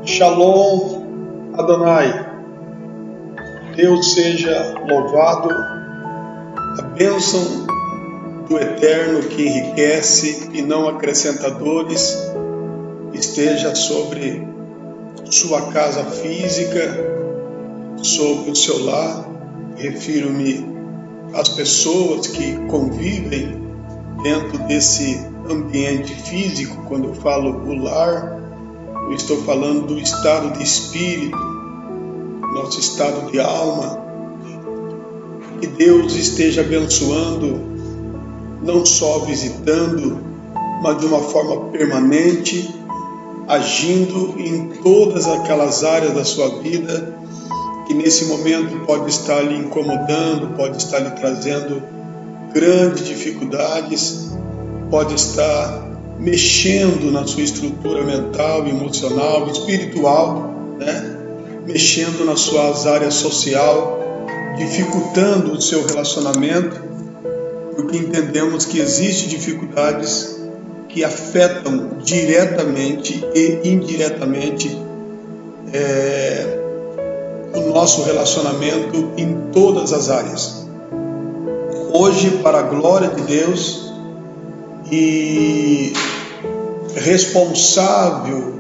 Shalom Adonai, Deus seja louvado, a bênção do Eterno que enriquece e não acrescenta dores esteja sobre sua casa física, sobre o seu lar. Refiro-me às pessoas que convivem dentro desse ambiente físico. Quando eu falo o lar, eu estou falando do estado de espírito, nosso estado de alma. Que Deus esteja abençoando, não só visitando, mas de uma forma permanente, agindo em todas aquelas áreas da sua vida que nesse momento pode estar lhe incomodando, pode estar lhe trazendo grandes dificuldades, pode estar mexendo na sua estrutura mental, emocional, espiritual, mexendo nas suas áreas social, dificultando o seu relacionamento, porque entendemos que existem dificuldades que afetam diretamente e indiretamente o nosso relacionamento em todas as áreas. Hoje, para a glória de Deus, e responsável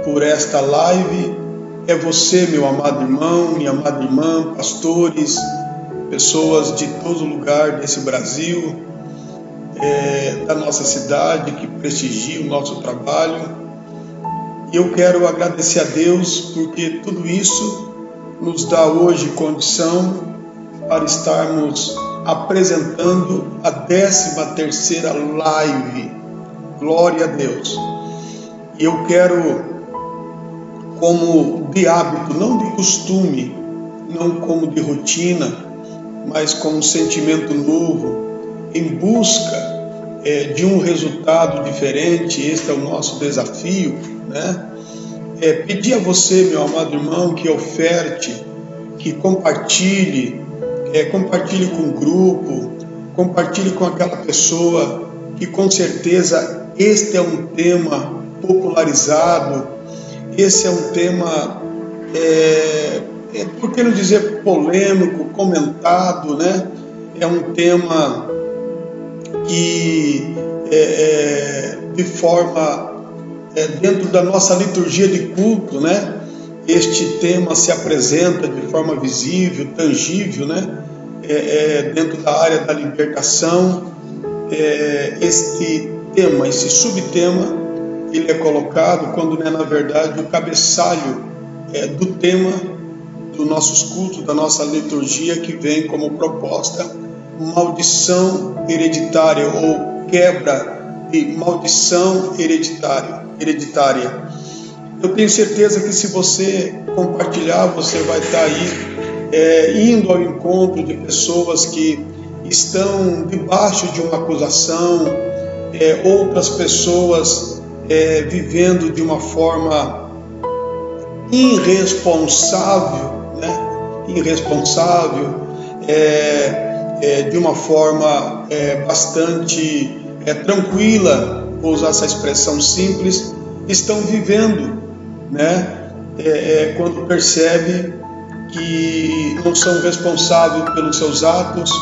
por esta live é você, meu amado irmão, minha amada irmã, pastores, pessoas de todo lugar desse Brasil, da nossa cidade, que prestigiam o nosso trabalho. E eu quero agradecer a Deus porque tudo isso nos dá hoje condição para estarmos apresentando a 13ª live. Glória a Deus. E eu quero, como de hábito, não de costume, não como de rotina, mas como um sentimento novo, em busca de um resultado diferente. Este é o nosso desafio, pedir a você, meu amado irmão, que oferte, que compartilhe com o grupo, compartilhe com aquela pessoa que com certeza este é um tema popularizado, esse é um tema, por que não dizer polêmico, comentado, É um tema que de forma, dentro da nossa liturgia de culto, este tema se apresenta de forma visível, tangível, dentro da área da libertação. Este tema, esse subtema ele é colocado quando não é, na verdade, o cabeçalho do tema dos nossos cultos, da nossa liturgia, que vem como proposta maldição hereditária ou quebra de maldição hereditária. Eu tenho certeza que se você compartilhar, você vai estar aí indo ao encontro de pessoas que estão debaixo de uma acusação, outras pessoas vivendo de uma forma irresponsável, de uma forma bastante tranquila, vou usar essa expressão simples, estão vivendo, quando percebe que não são responsáveis pelos seus atos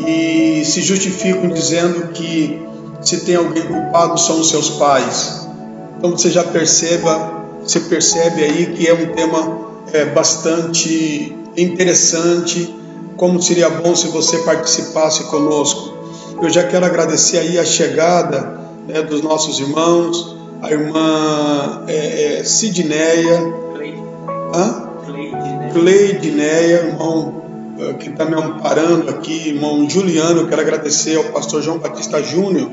e se justificam dizendo que se tem alguém culpado são os seus pais. Então você percebe aí que é um tema bastante interessante, como seria bom se você participasse conosco. Eu já quero agradecer aí a chegada dos nossos irmãos, a irmã Sidneia, Cleidineia, irmão que está me amparando aqui, irmão Juliano. Eu quero agradecer ao pastor João Batista Júnior,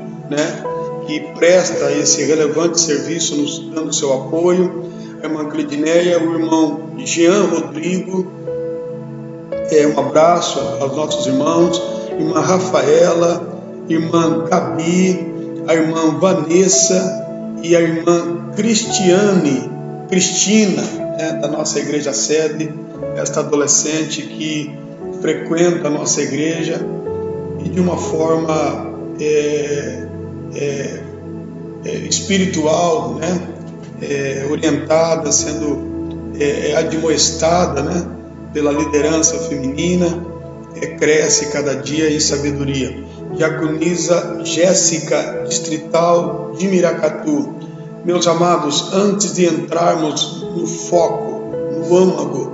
que presta esse relevante serviço, nos dando seu apoio. A irmã Cleidineia, o irmão Jean Rodrigo, um abraço aos nossos irmãos, irmã Rafaela, irmã Gabi, a irmã Vanessa e a irmã Cristina, da nossa igreja sede, esta adolescente que frequenta a nossa igreja e de uma forma espiritual, orientada, sendo admoestada, pela liderança feminina, cresce cada dia em sabedoria. Diaconisa Jéssica, distrital de Miracatu. Meus amados, antes de entrarmos no foco, no âmago,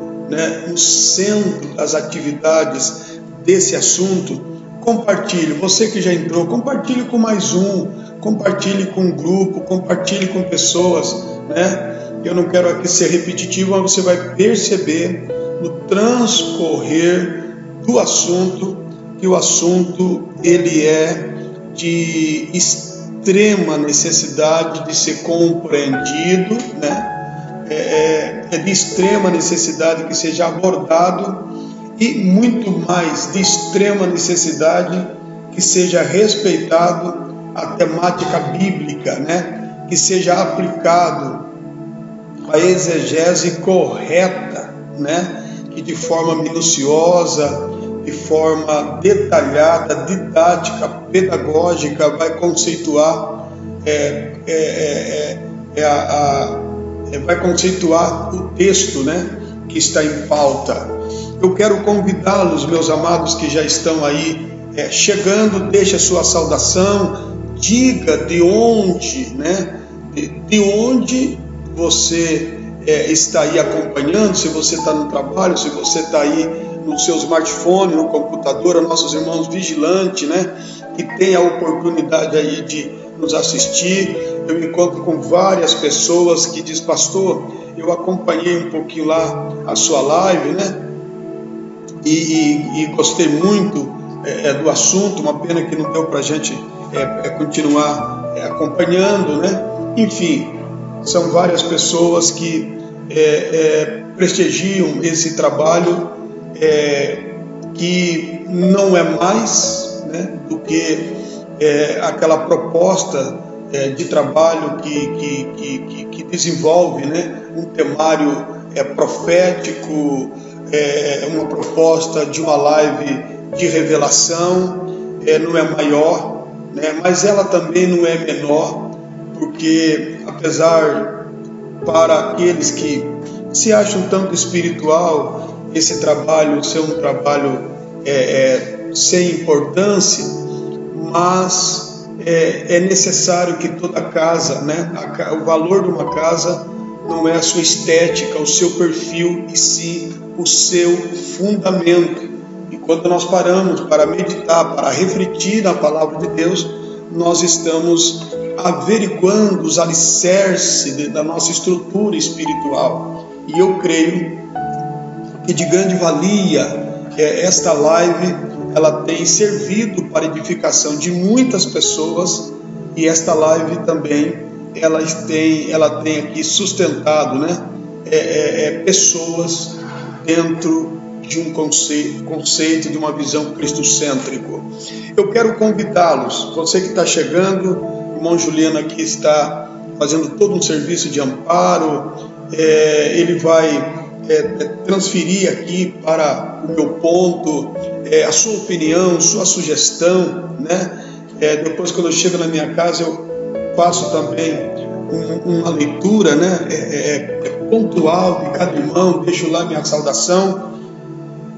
no centro das atividades desse assunto, compartilhe. Você que já entrou, compartilhe com mais um, compartilhe com um grupo, compartilhe com pessoas, Eu não quero aqui ser repetitivo, mas você vai perceber no transcorrer do assunto que o assunto ele é de extrema necessidade de ser compreendido, é de extrema necessidade que seja abordado e muito mais de extrema necessidade que seja respeitado a temática bíblica, que seja aplicado a exegese correta, que de forma minuciosa, de forma detalhada, didática, pedagógica, vai conceituar o texto, que está em pauta. Eu quero convidá-los, meus amados, que já estão aí chegando, deixe a sua saudação, diga de onde, de onde você está aí acompanhando, se você está no trabalho, se você está aí no seu smartphone, no computador, a nossos irmãos vigilantes, que tem a oportunidade aí de nos assistir. Eu me encontro com várias pessoas que dizem: pastor, eu acompanhei um pouquinho lá a sua live, e gostei muito do assunto, uma pena que não deu para a gente continuar acompanhando, Enfim, são várias pessoas que prestigiam esse trabalho, que não é mais do que aquela proposta de trabalho que desenvolve um temário profético, uma proposta de uma live de revelação. Não é maior, mas ela também não é menor, porque apesar para aqueles que se acham tanto espiritual, esse trabalho ser um trabalho sem importância, mas é necessário que toda casa, o valor de uma casa não é a sua estética, o seu perfil, e sim o seu fundamento. E quando nós paramos para meditar, para refletir na palavra de Deus, nós estamos averiguando os alicerces da nossa estrutura espiritual. E eu creio que de grande valia esta live, ela tem servido para edificação de muitas pessoas, e esta live também ela tem aqui sustentado, né, pessoas dentro de um conceito de uma visão cristocêntrico. Eu quero convidá-los, você que está chegando, o irmão Juliano aqui está fazendo todo um serviço de amparo, ele vai transferir aqui para o meu ponto a sua opinião, sua sugestão, né? Depois, quando eu chego na minha casa, eu faço também uma leitura, né? Pontual de cada irmão, deixo lá minha saudação,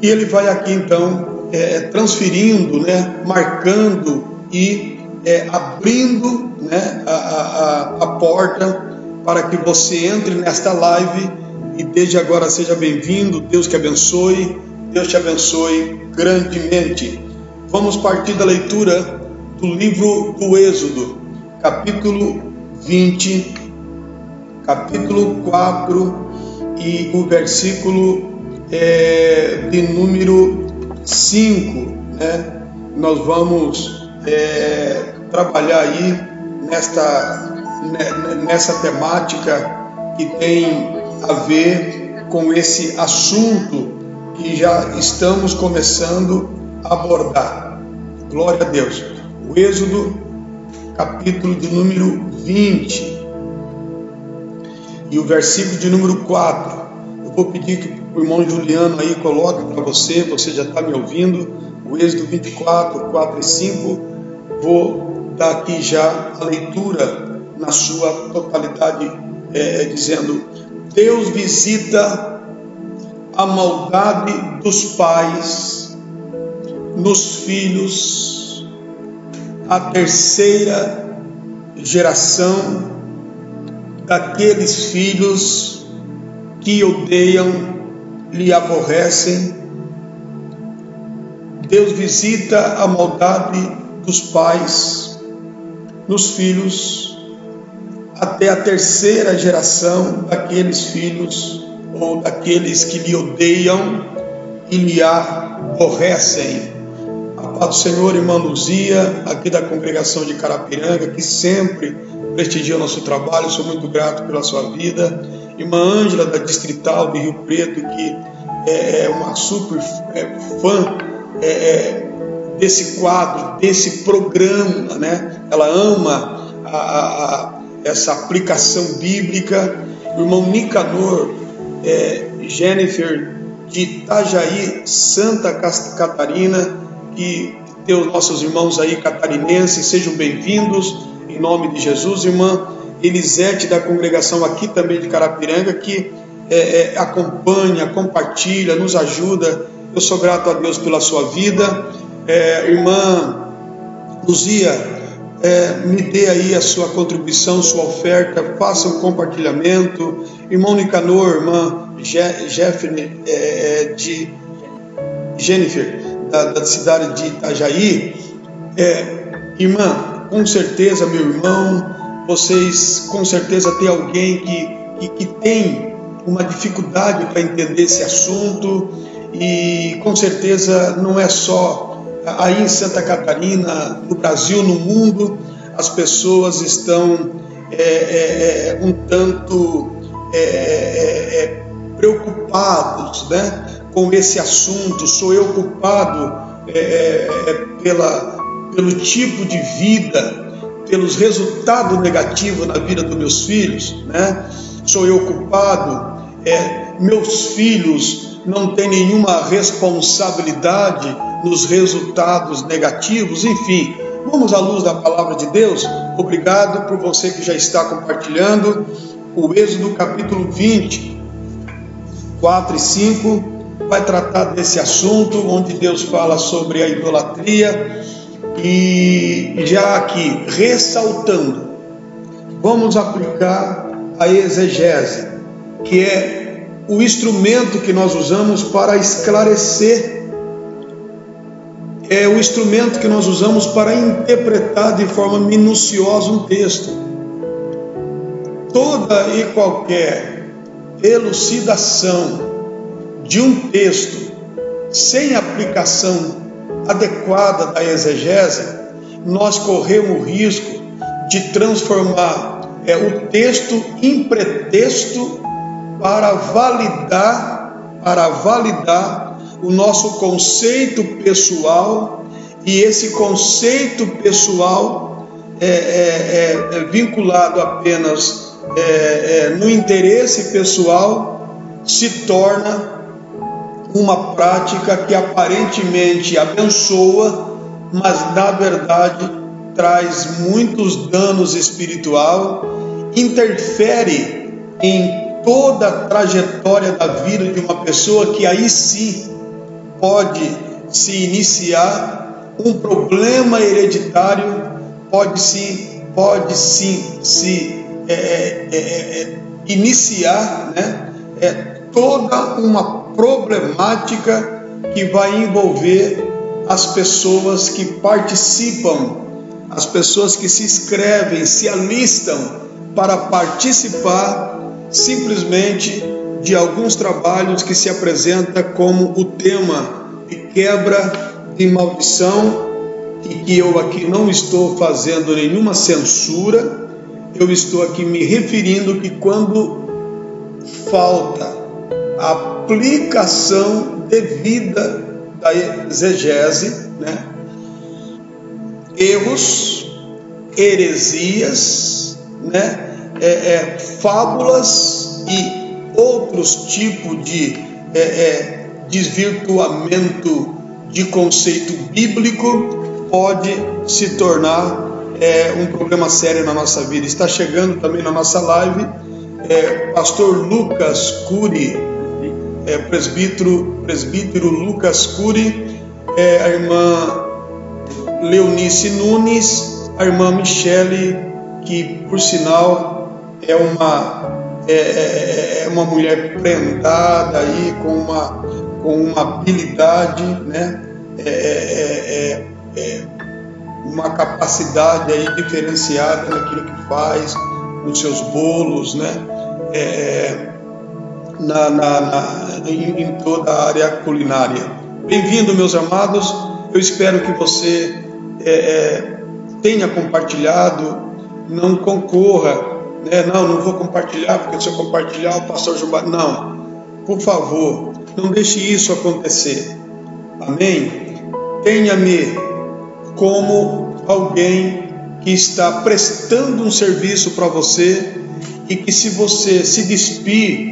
e ele vai aqui então transferindo, né? Marcando e abrindo, né? a porta para que você entre nesta live. E desde agora seja bem-vindo, Deus te abençoe grandemente. Vamos partir da leitura do livro do Êxodo, capítulo 20, capítulo 4 e o versículo de número 5, né? Nós vamos trabalhar aí nessa temática que tem a ver com esse assunto que já estamos começando a abordar. Glória a Deus. O Êxodo, capítulo de número 20 e o versículo de número 4. Eu vou pedir que o irmão Juliano aí coloque para você já está me ouvindo, o Êxodo 24, 4 e 5. Vou dar aqui já a leitura na sua totalidade, dizendo: Deus visita a maldade dos pais nos filhos, a terceira geração daqueles filhos que odeiam, lhe aborrecem. Deus visita a maldade dos pais nos filhos, até a terceira geração daqueles filhos ou daqueles que lhe odeiam e lhe aborrecem. A paz do Senhor, irmã Luzia, aqui da congregação de Carapiranga, que sempre prestigia o nosso trabalho, sou muito grato pela sua vida. Irmã Ângela, da Distrital de Rio Preto, que é uma super fã desse quadro, desse programa, né? Ela ama essa aplicação bíblica. O irmão Nicanor, Jennifer, de Itajaí, Santa Catarina, que tem os nossos irmãos aí catarinenses, sejam bem-vindos, em nome de Jesus. Irmã Elisete, da congregação aqui também de Carapiranga, que acompanha, compartilha, nos ajuda. Eu sou grato a Deus pela sua vida. Irmã Luzia, me dê aí a sua contribuição, sua oferta, faça um compartilhamento. Irmão Nicanor, irmã Jennifer, da cidade de Itajaí, irmã, com certeza, meu irmão, vocês com certeza têm alguém que tem uma dificuldade para entender esse assunto, e com certeza não é só aí em Santa Catarina, no Brasil, no mundo, as pessoas estão um tanto preocupados, né, com esse assunto. Sou eu culpado pelo tipo de vida, pelos resultados negativos na vida dos meus filhos, né? Sou eu culpado? Meus filhos não têm nenhuma responsabilidade nos resultados negativos? Enfim, vamos à luz da palavra de Deus. Obrigado por você que já está compartilhando. O Êxodo capítulo 20, 4 e 5 vai tratar desse assunto, onde Deus fala sobre a idolatria. E já aqui, ressaltando, vamos aplicar a exegese, que é o instrumento que nós usamos para esclarecer é o instrumento que nós usamos para interpretar de forma minuciosa um texto. Toda e qualquer elucidação de um texto sem aplicação adequada da exegese, nós corremos o risco de transformar o texto em pretexto para validar o nosso conceito pessoal, e esse conceito pessoal vinculado apenas no interesse pessoal se torna uma prática que aparentemente abençoa, mas na verdade traz muitos danos espirituais, interfere em toda a trajetória da vida de uma pessoa, que aí sim pode se iniciar um problema hereditário, pode sim se iniciar, toda uma problemática que vai envolver as pessoas que participam, as pessoas que se inscrevem, se alistam para participar simplesmente de alguns trabalhos que se apresenta como o tema de quebra de maldição, e que eu aqui não estou fazendo nenhuma censura, eu estou aqui me referindo que quando falta a aplicação devida da exegese, erros, heresias, fábulas e outros tipos de desvirtuamento de conceito bíblico pode se tornar um problema sério na nossa vida. Está chegando também na nossa live pastor Lucas Cury, presbítero Lucas Cury, a irmã Leonice Nunes, a irmã Michele, que por sinal é uma mulher prendada aí, com uma habilidade, uma capacidade aí diferenciada naquilo que faz, nos seus bolos, em toda a área culinária. Bem-vindo, meus amados. Eu espero que você tenha compartilhado, não concorra, não vou compartilhar, porque se eu compartilhar o pastor Gilmar, não, por favor, não deixe isso acontecer, amém? Tenha-me como alguém que está prestando um serviço para você, e que se você se despir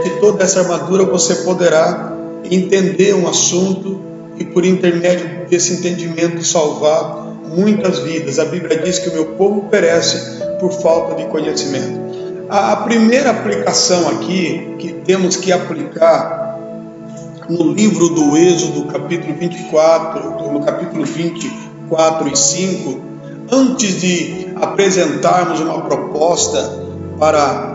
de toda essa armadura, você poderá entender um assunto e por intermédio desse entendimento salvar muitas vidas. A Bíblia diz que o meu povo perece por falta de conhecimento. A primeira aplicação aqui que temos que aplicar no livro do Êxodo, capítulo 24, no capítulo 24 e 5, antes de apresentarmos uma proposta para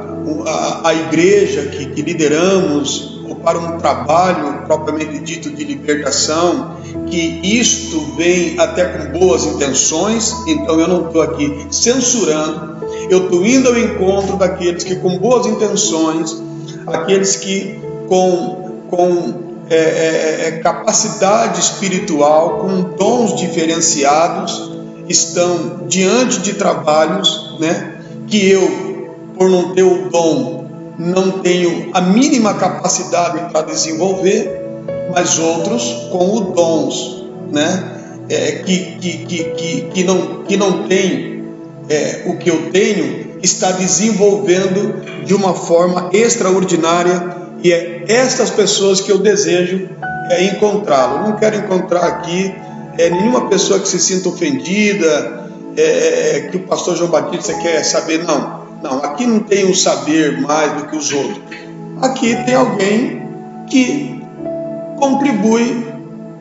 a igreja que lideramos, ou para um trabalho propriamente dito de libertação, que isto vem até com boas intenções, então eu não estou aqui censurando, eu estou indo ao encontro daqueles que com boas intenções, aqueles que com capacidade espiritual, com dons diferenciados, estão diante de trabalhos, que eu, por não ter o dom, não tenho a mínima capacidade para desenvolver, mas outros com os dons, que não tem o que eu tenho, está desenvolvendo de uma forma extraordinária, e é estas pessoas que eu desejo encontrá-lo. Não quero encontrar aqui nenhuma pessoa que se sinta ofendida, que o pastor João Batista quer saber, não, aqui não tem um saber mais do que os outros. Aqui tem alguém que contribui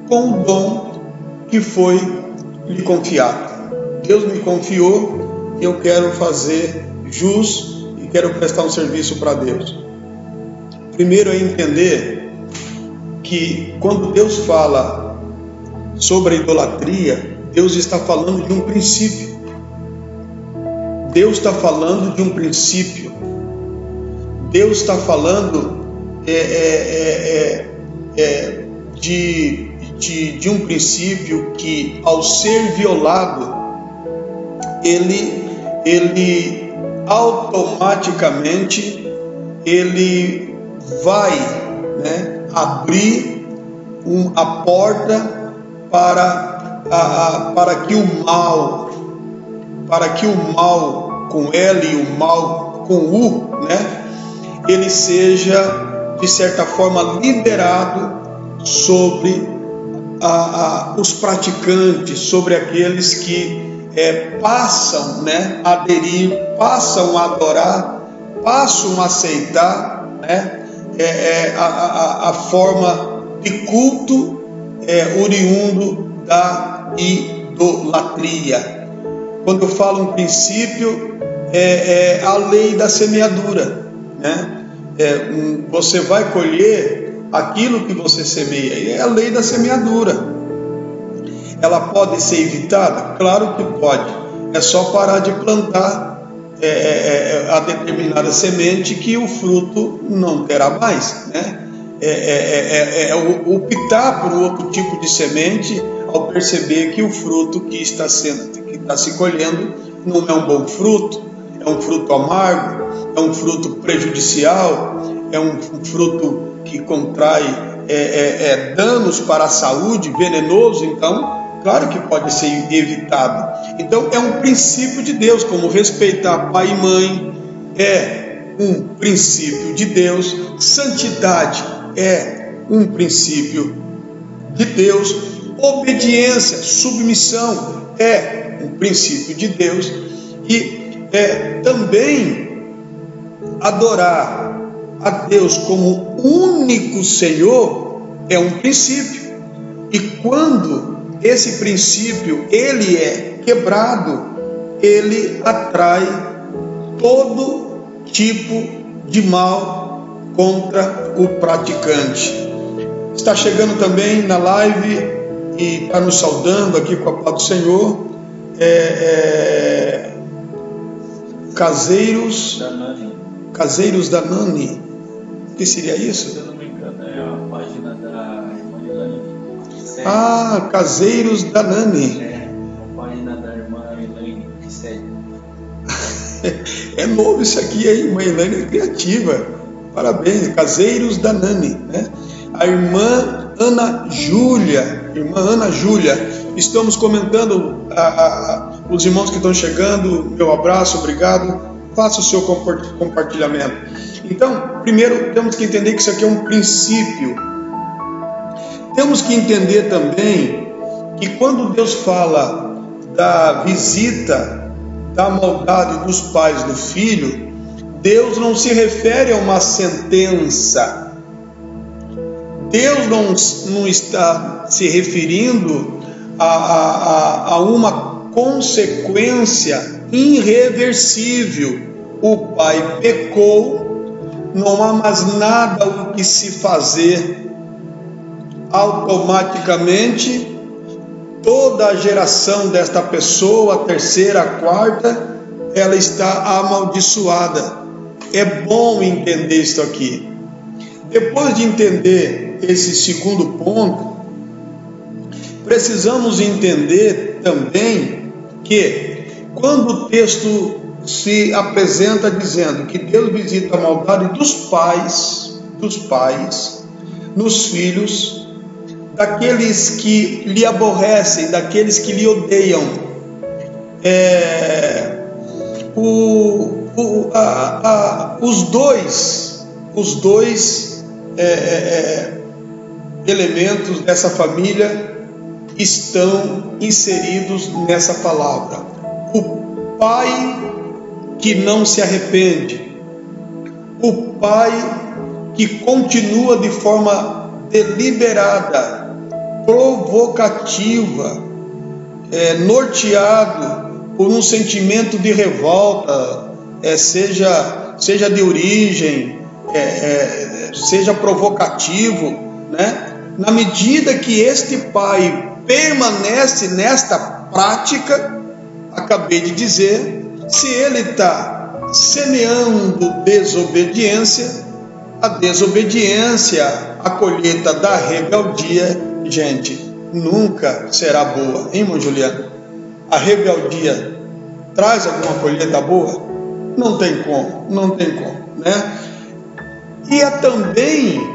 com o dom que foi lhe confiado. Deus me confiou, eu quero fazer jus e quero prestar um serviço para Deus. Primeiro é entender que quando Deus fala sobre a idolatria, Deus está falando de um princípio. Deus está falando de um princípio. Deus está falando de um princípio que, ao ser violado, ele automaticamente ele vai, né, abrir a porta para que o mal com L e o mal com U, né, ele seja de certa forma liberado sobre os praticantes, sobre aqueles que passam, né, a aderir, passam a adorar, passam a aceitar, né, a forma de culto oriundo da idolatria. Quando eu falo um princípio, é a lei da semeadura, né? Você vai colher aquilo que você semeia, é a lei da semeadura. Ela pode ser evitada? Claro que pode. É só parar de plantar a determinada semente que o fruto não terá mais, né? Optar por outro tipo de semente ao perceber que o fruto que está se colhendo não é um bom fruto, é um fruto amargo, é um fruto prejudicial, é um fruto que contrai danos para a saúde, venenoso. Então, claro que pode ser evitado. Então, é um princípio de Deus, como respeitar pai e mãe, é um princípio de Deus. Santidade é um princípio de Deus. Obediência, submissão é um princípio de Deus. E também adorar a Deus como único Senhor é um princípio. E quando esse princípio ele é quebrado, ele atrai todo tipo de mal contra o praticante. Está chegando também na live e está nos saudando aqui com a paz do Senhor, Caseiros da Nani. O que seria isso? Se eu não me engano, é a página da irmã Elaine. Caseiros da Nani. A página da irmã Elaine que segue. É novo isso aqui, aí, irmã Elaine é criativa. Parabéns, Caseiros da Nani, né? A irmã Ana Júlia. Estamos comentando os irmãos que estão chegando. Meu abraço, obrigado. Faça o seu compartilhamento. Então, primeiro temos que entender que isso aqui é um princípio. Temos que entender também que quando Deus fala da visita da maldade dos pais do filho, Deus não se refere a uma sentença. Deus não está se referindo a uma consequência irreversível. O pai pecou, não há mais nada o que se fazer. Automaticamente, toda a geração desta pessoa, a terceira, a quarta, ela está amaldiçoada. É bom entender isso aqui. Depois de entender esse segundo ponto, precisamos entender também que quando o texto se apresenta dizendo que Deus visita a maldade dos pais nos filhos, daqueles que lhe aborrecem, daqueles que lhe odeiam, os dois elementos dessa família estão inseridos nessa palavra. O pai que não se arrepende, o pai que continua de forma deliberada, provocativa, norteado por um sentimento de revolta, seja de origem, seja provocativo, né? Na medida que este pai permanece nesta prática, acabei de dizer, se ele está semeando desobediência, a desobediência, a colheita da rebeldia, gente, nunca será boa, hein, irmão Juliano? A rebeldia traz alguma colheita boa? Não tem como, né? E é também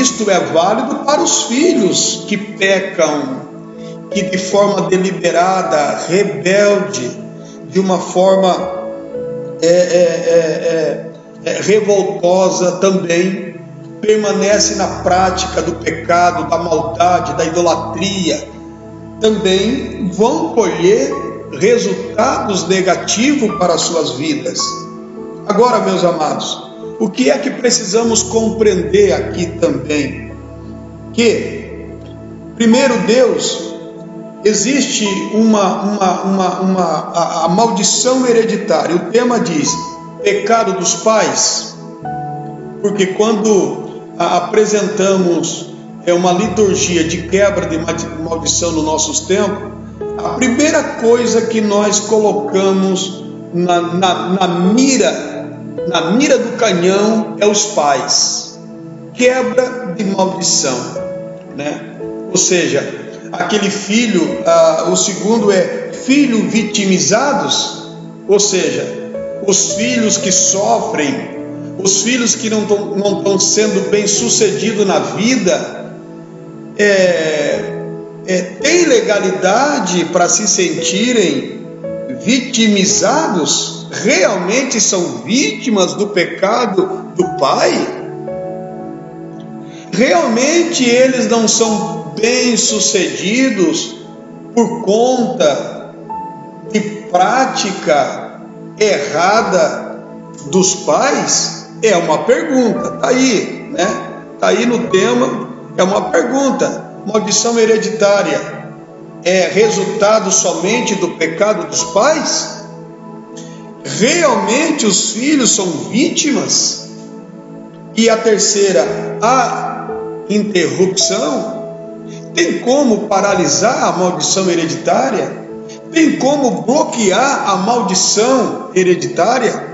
isto é válido para os filhos que pecam, que de forma deliberada, rebelde, de uma forma revoltosa também, permanece na prática do pecado, da maldade, da idolatria, também vão colher resultados negativos para as suas vidas. Agora, meus amados, o que é que precisamos compreender aqui também? Que, primeiro, Deus, existe a maldição hereditária. O tema diz pecado dos pais, porque quando apresentamos uma liturgia de quebra de maldição nos nossos tempos, a primeira coisa que nós colocamos na mira do canhão é os pais. Quebra de maldição, né? Ou seja, aquele filho, o segundo é filho vitimizados, ou seja, os filhos que sofrem, os filhos que não estão sendo bem sucedidos na vida, têm legalidade para se sentirem vitimizados, realmente são vítimas do pecado do pai? Realmente eles não são bem-sucedidos por conta de prática errada dos pais? É uma pergunta, está aí, né? Está aí no tema, é uma pergunta. Maldição hereditária é resultado somente do pecado dos pais? Realmente os filhos são vítimas? E a terceira, a interrupção. Tem como paralisar a maldição hereditária? Tem como bloquear a maldição hereditária?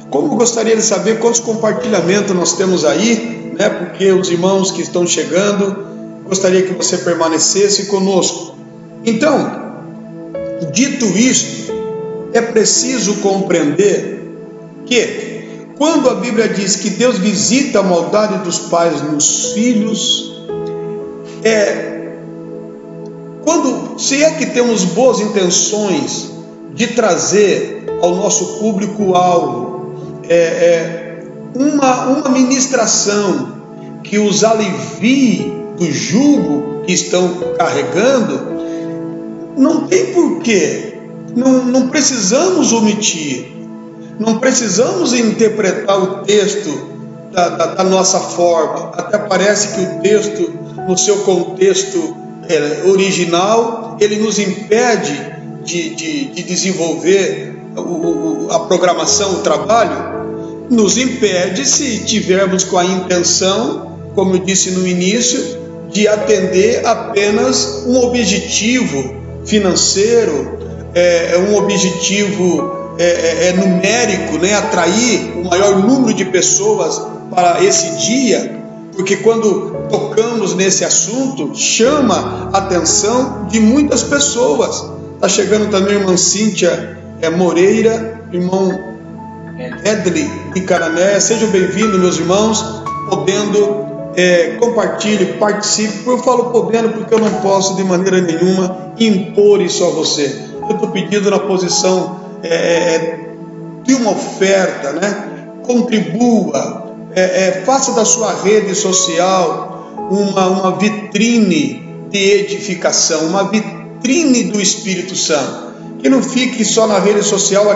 Como gostaria de saber quantos compartilhamentos nós temos aí, né? Porque os irmãos que estão chegando, gostaria que você permanecesse conosco. Então, dito isto, é preciso compreender que quando a Bíblia diz que Deus visita a maldade dos pais nos filhos, se é que temos boas intenções de trazer ao nosso público-alvo uma ministração que os alivie do jugo que estão carregando, não tem porquê, não precisamos omitir, não precisamos interpretar o texto da nossa forma. Até parece que o texto, no seu contexto original, ele nos impede de desenvolver a programação, o trabalho, nos impede se tivermos com a intenção, como eu disse no início, de atender apenas um objetivo financeiro, um objetivo numérico, né? Atrair o maior número de pessoas para esse dia, porque quando tocamos nesse assunto, chama a atenção de muitas pessoas. Está chegando também a irmã Cíntia Moreira, irmão Edley de Carané. Sejam bem-vindos, meus irmãos, podendo, compartilhe, participe. Eu falo podendo porque eu não posso de maneira nenhuma impor isso a você. Eu estou pedindo na posição de uma oferta, né? Contribua, faça da sua rede social uma vitrine de edificação, uma vitrine do Espírito Santo. Que não fique só na rede social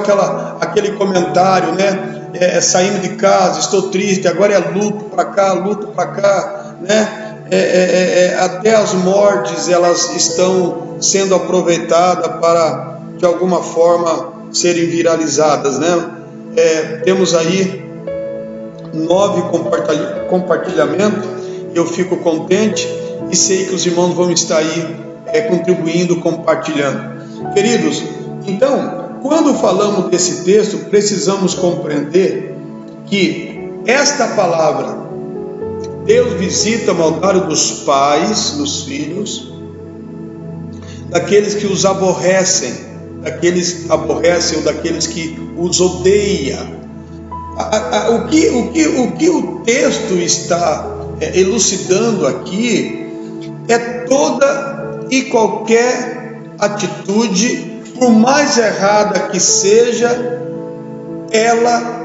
aquele comentário, né? Saindo de casa, estou triste, agora é luto para cá, né? Até as mortes, elas estão sendo aproveitadas para, de alguma forma, serem viralizadas, né? Temos aí 9 compartilhamentos, eu fico contente. e sei que os irmãos vão estar aí contribuindo, compartilhando. Queridos, então, quando falamos desse texto, precisamos compreender que esta palavra, Deus visita a maldade dos pais, dos filhos, daqueles que os aborrecem, ou daqueles que os odeiam. O que o texto está elucidando aqui é toda e qualquer atitude, por mais errada que seja, ela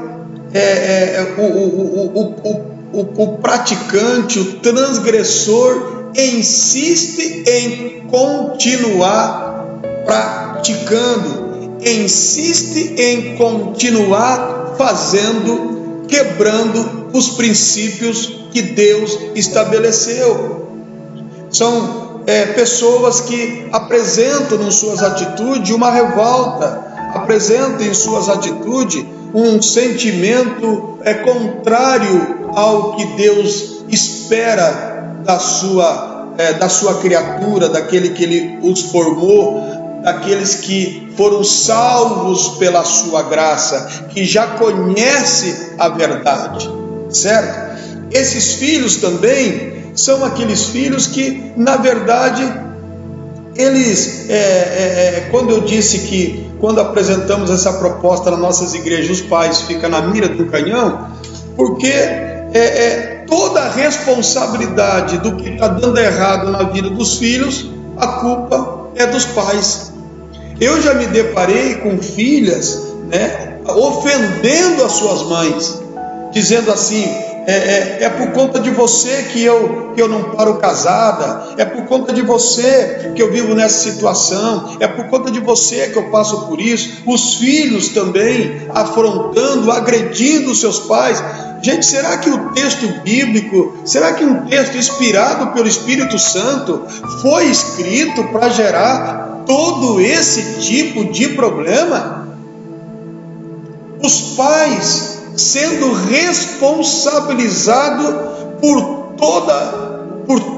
o praticante, o transgressor, insiste em continuar praticando, insiste em continuar fazendo, quebrando os princípios que Deus estabeleceu. São pessoas que apresentam em suas atitudes uma revolta, apresentam em suas atitudes um sentimento contrário ao que Deus espera da sua criatura, daquele que Ele os formou, daqueles que foram salvos pela sua graça, que já conhece a verdade, certo? Esses filhos também são aqueles filhos que, na verdade, eles, quando eu disse que quando apresentamos essa proposta nas nossas igrejas, os pais ficam na mira do canhão, porque toda a responsabilidade do que está dando errado na vida dos filhos, a culpa é dos pais. Eu já me deparei com filhas, ofendendo as suas mães, dizendo assim: é por conta de você que eu não paro casada, é por conta de você que eu vivo nessa situação, é por conta de você que eu passo por isso. Os filhos também afrontando, agredindo seus pais. Gente, será que o texto bíblico, será que um texto inspirado pelo Espírito Santo foi escrito para gerar todo esse tipo de problema? Os pais sendo responsabilizados por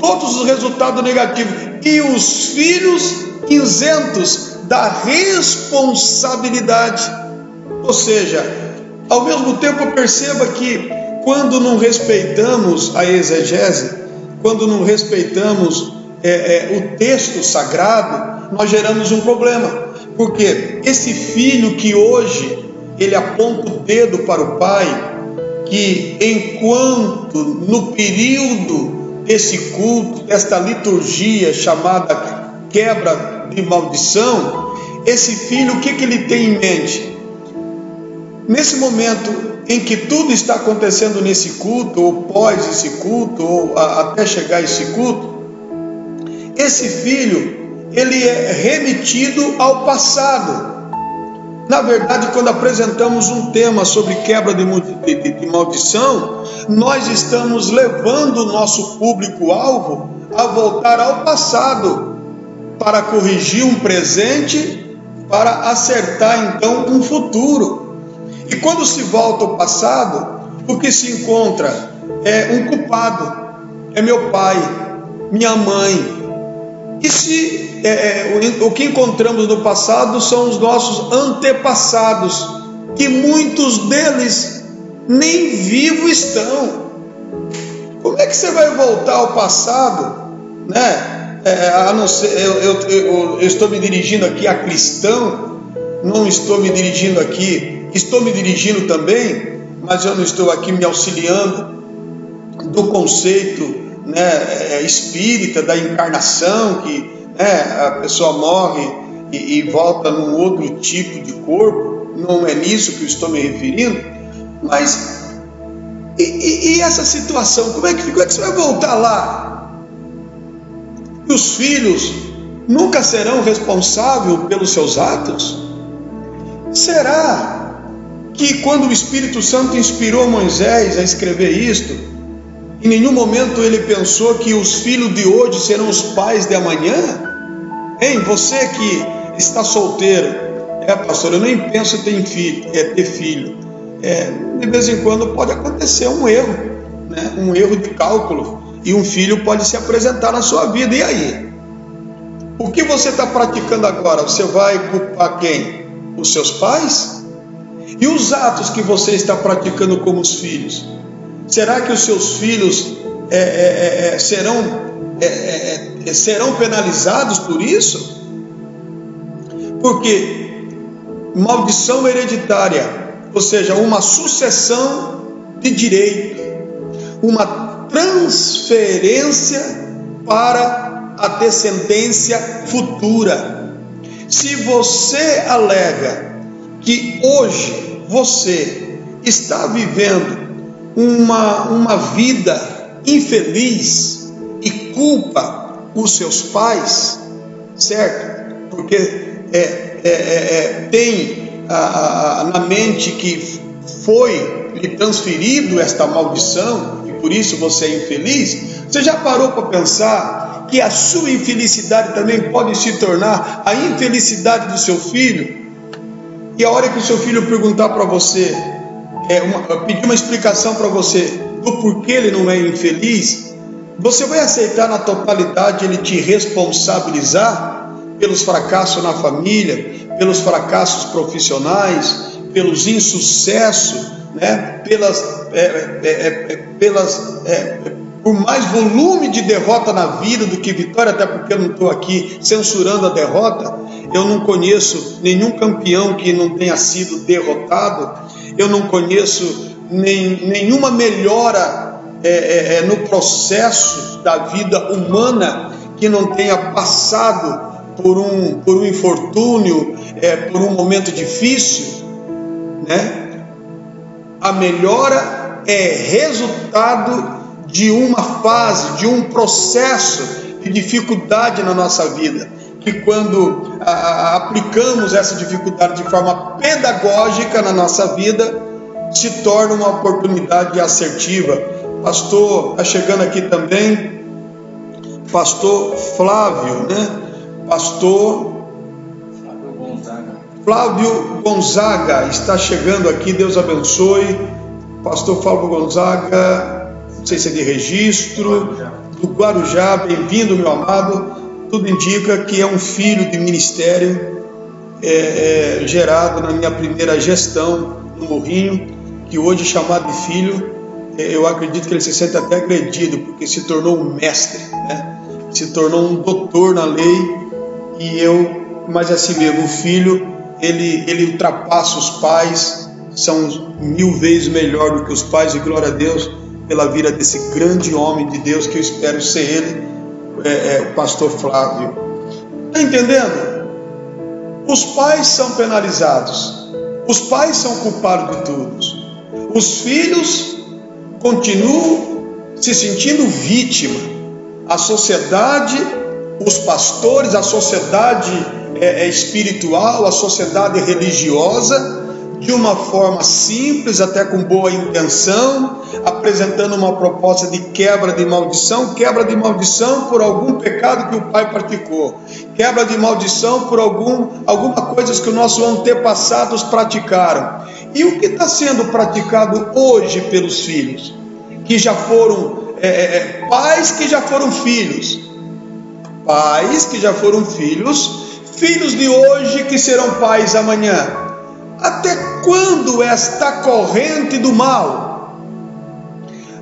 todos os resultados negativos, e os filhos isentos da responsabilidade. Ou seja, ao mesmo tempo perceba que quando não respeitamos a exegese, quando não respeitamos o texto sagrado, nós geramos um problema, porque esse filho que hoje ele aponta o dedo para o pai, que enquanto no período desse culto, desta liturgia chamada quebra de maldição, esse filho, o que ele tem em mente? Nesse momento em que tudo está acontecendo nesse culto, ou pós esse culto, ou até chegar a esse culto, esse filho, ele é remetido ao passado. Na verdade, quando apresentamos um tema sobre quebra de maldição, nós estamos levando o nosso público-alvo a voltar ao passado, para corrigir um presente, para acertar então um futuro. E quando se volta ao passado, o que se encontra é um culpado, é meu pai, minha mãe. E se o que encontramos no passado são os nossos antepassados, que muitos deles nem vivos estão. Como é que você vai voltar ao passado, a não ser, eu estou me dirigindo aqui a cristão, não estou me dirigindo aqui, estou me dirigindo também, mas eu não estou aqui me auxiliando do conceito espírita da encarnação, que a pessoa morre e volta num outro tipo de corpo. Não é nisso que eu estou me referindo. Mas e essa situação, como é que você vai voltar lá? E os filhos nunca serão responsáveis pelos seus atos? Será que quando o Espírito Santo inspirou Moisés a escrever isto, em nenhum momento ele pensou que os filhos de hoje serão os pais de amanhã? Hein, você que está solteiro, pastor, eu nem penso em ter filho. De vez em quando pode acontecer um erro, um erro de cálculo. e um filho pode se apresentar na sua vida. E aí? O que você está praticando agora? Você vai culpar quem? Os seus pais? E os atos que você está praticando como os filhos? Será que os seus filhos serão penalizados por isso? Porque maldição hereditária, ou seja, uma sucessão de direito, uma transferência para a descendência futura. Se você alega que hoje você está vivendo uma vida infeliz e culpa os seus pais, certo? Porque tem na mente que foi lhe transferido esta maldição e por isso você é infeliz. Você já parou para pensar que a sua infelicidade também pode se tornar a infelicidade do seu filho? E a hora que o seu filho perguntar para você, pedir uma explicação para você do porquê ele não é infeliz, você vai aceitar na totalidade ele te responsabilizar pelos fracassos na família, pelos fracassos profissionais, pelos insucessos, né? Por mais volume de derrota na vida do que vitória, até porque eu não estou aqui censurando a derrota. Eu não conheço nenhum campeão que não tenha sido derrotado. Eu não conheço nenhuma melhora no processo da vida humana que não tenha passado por um infortúnio, por um momento difícil, né? A melhora é resultado de uma fase, de um processo de dificuldade na nossa vida, que quando aplicamos essa dificuldade de forma pedagógica na nossa vida, se torna uma oportunidade assertiva. Pastor, está chegando aqui também, pastor Flávio, né? Pastor Flávio Gonzaga está chegando aqui, Deus abençoe. Pastor Flávio Gonzaga, não sei se é de Registro, do Guarujá, bem-vindo, meu amado. Tudo indica que é um filho de ministério gerado na minha primeira gestão no Morrinho, que hoje é chamado de filho. Eu acredito que ele se sente até agredido, porque se tornou um mestre, né? Se tornou um doutor na lei. Mas assim mesmo, o filho, ele ultrapassa os pais, são 1000 vezes melhor do que os pais, e glória a Deus pela vida desse grande homem de Deus, que eu espero ser ele, o pastor Flávio. Está entendendo? Os pais são penalizados, os pais são culpados de tudo, os filhos continuam se sentindo vítima, a sociedade, os pastores, a sociedade espiritual, a sociedade religiosa, de uma forma simples, até com boa intenção, apresentando uma proposta de quebra de maldição por algum pecado que o pai praticou, quebra de maldição por alguma coisa que os nossos antepassados praticaram. E o que está sendo praticado hoje pelos filhos, que já foram pais que já foram filhos, pais que já foram filhos, filhos de hoje que serão pais amanhã? Até quando esta corrente do mal?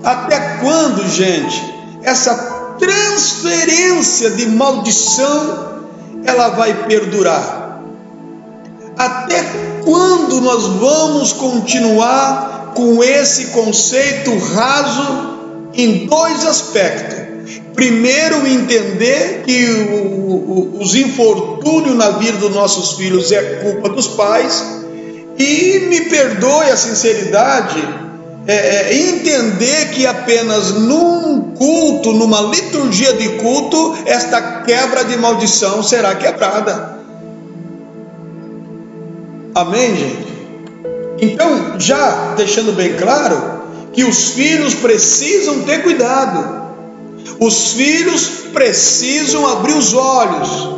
Até quando, gente, essa transferência de maldição ela vai perdurar? Até quando nós vamos continuar com esse conceito raso em 2 aspectos? Primeiro, entender que os infortúnios na vida dos nossos filhos é culpa dos pais. E me perdoe a sinceridade, entender que apenas num culto, numa liturgia de culto, esta quebra de maldição será quebrada. Amém, gente? Então, já deixando bem claro que os filhos precisam ter cuidado, os filhos precisam abrir os olhos,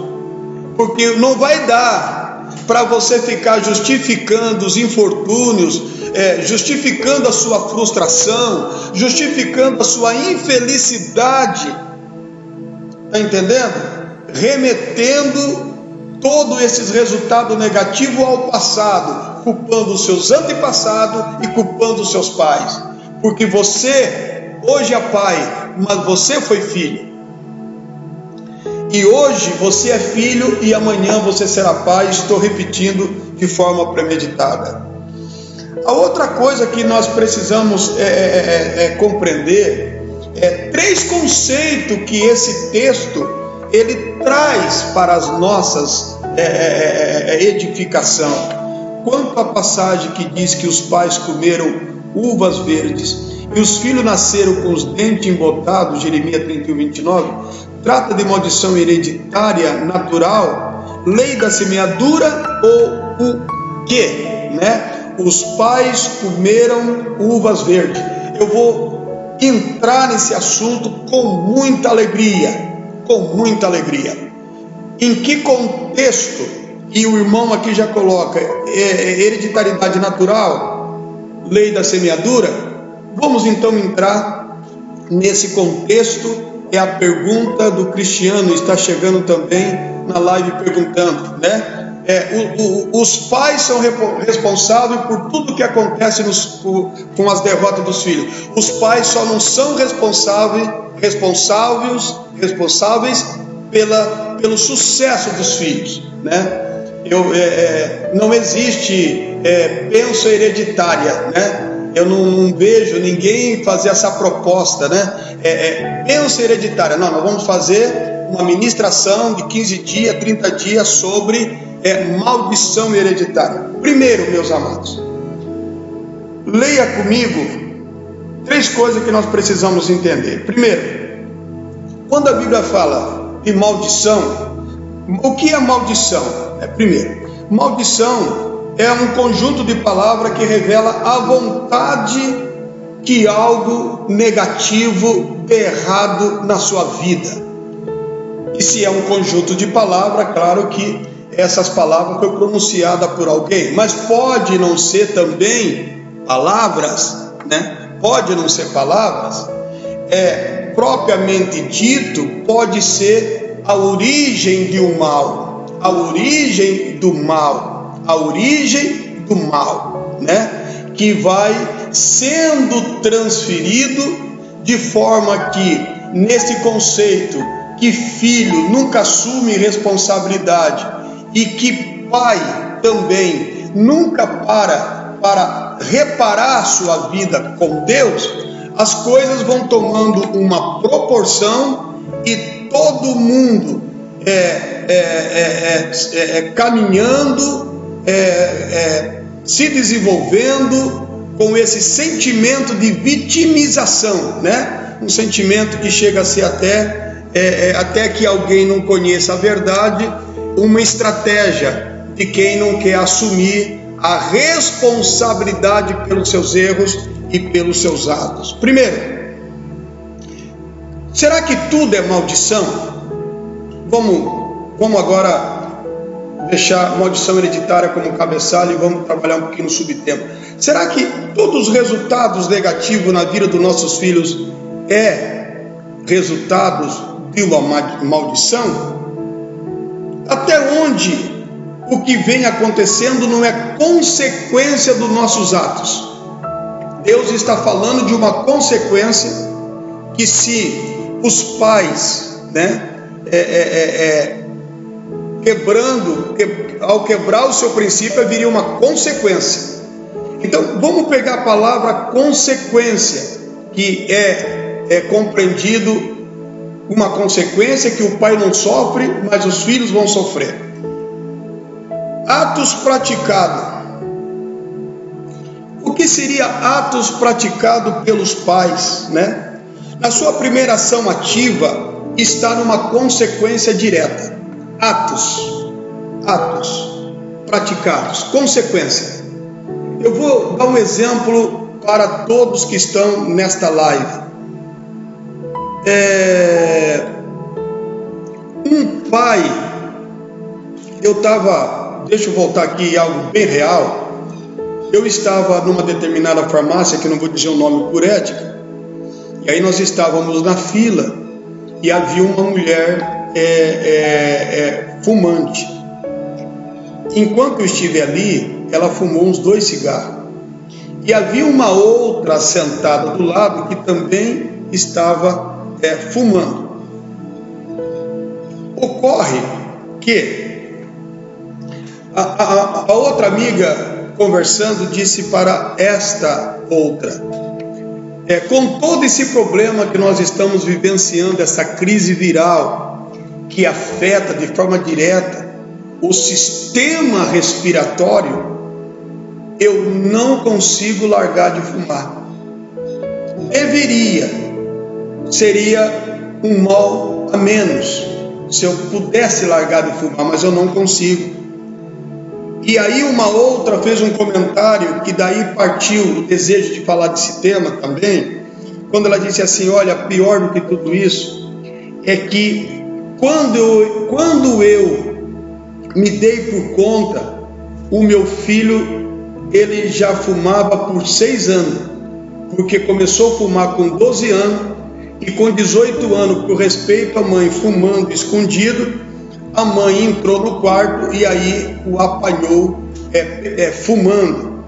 porque não vai dar para você ficar justificando os infortúnios, justificando a sua frustração, justificando a sua infelicidade, está entendendo? Remetendo todos esses resultados negativos ao passado, culpando os seus antepassados e culpando os seus pais, porque você hoje é pai, mas você foi filho, e hoje você é filho e amanhã você será pai. Estou repetindo de forma premeditada. A outra coisa que nós precisamos compreender é 3 conceitos que esse texto ele traz para as nossas edificação. Quanto à passagem que diz que os pais comeram uvas verdes e os filhos nasceram com os dentes embotados, Jeremias 31, 29, trata de maldição hereditária natural, lei da semeadura ou o quê? Os pais comeram uvas verdes. Eu vou entrar nesse assunto com muita alegria, Em que contexto? E o irmão aqui já coloca hereditariedade natural, lei da semeadura. Vamos então entrar nesse contexto. É a pergunta do Cristiano, está chegando também na live perguntando, os pais são responsáveis por tudo que acontece com as derrotas dos filhos. Os pais só não são responsáveis pelo sucesso dos filhos, não existe bênção hereditária, Eu não vejo ninguém fazer essa proposta, bênção hereditária. Não, nós vamos fazer uma ministração de 15 dias, 30 dias sobre maldição hereditária. Primeiro, meus amados, leia comigo 3 coisas que nós precisamos entender. Primeiro, quando a Bíblia fala de maldição, o que é maldição? Primeiro, maldição é um conjunto de palavras que revela a vontade que algo negativo dê errado na sua vida. E se é um conjunto de palavras, claro que essas palavras foram pronunciadas por alguém, mas pode não ser também palavras, Pode não ser palavras, propriamente dito, pode ser a origem de um mal, a origem do mal, que vai sendo transferido de forma que, nesse conceito, que filho nunca assume responsabilidade e que pai também nunca para reparar a sua vida com Deus, as coisas vão tomando uma proporção e todo mundo caminhando, se desenvolvendo com esse sentimento de vitimização, um sentimento que chega a ser até que alguém não conheça a verdade, uma estratégia de quem não quer assumir a responsabilidade pelos seus erros e pelos seus atos. Primeiro, será que tudo é maldição? Vamos agora deixar maldição hereditária como cabeçalho e vamos trabalhar um pouquinho no subtema. Será que todos os resultados negativos na vida dos nossos filhos resultados de uma maldição? Até onde o que vem acontecendo não é consequência dos nossos atos? Deus está falando de uma consequência que, se os pais, ao quebrar o seu princípio, haveria uma consequência. Então, vamos pegar a palavra consequência, que é compreendido uma consequência que o pai não sofre, mas os filhos vão sofrer. Atos praticados. O que seria atos praticados pelos pais, Na sua primeira ação ativa está numa consequência direta. Atos praticados, consequência. Eu vou dar um exemplo para todos que estão nesta live. Um pai, deixa eu voltar aqui algo bem real. eu estava numa determinada farmácia, que não vou dizer o nome por ética, e aí nós estávamos na fila e havia uma mulher fumante. Enquanto eu estive ali, ela fumou uns 2 cigarros. E havia uma outra sentada do lado que também estava fumando. Ocorre que a outra amiga, conversando, disse para esta outra: com todo esse problema que nós estamos vivenciando, essa crise viral que afeta de forma direta o sistema respiratório, eu não consigo largar de fumar. Seria um mal a menos se eu pudesse largar de fumar, mas eu não consigo. E aí uma outra fez um comentário que daí partiu o desejo de falar desse tema também, quando ela disse assim: olha, pior do que tudo isso é que quando eu me dei por conta, o meu filho, ele já fumava por 6 anos, porque começou a fumar com 12 anos, e com 18 anos, por respeito à mãe, fumando escondido, a mãe entrou no quarto e aí o apanhou fumando.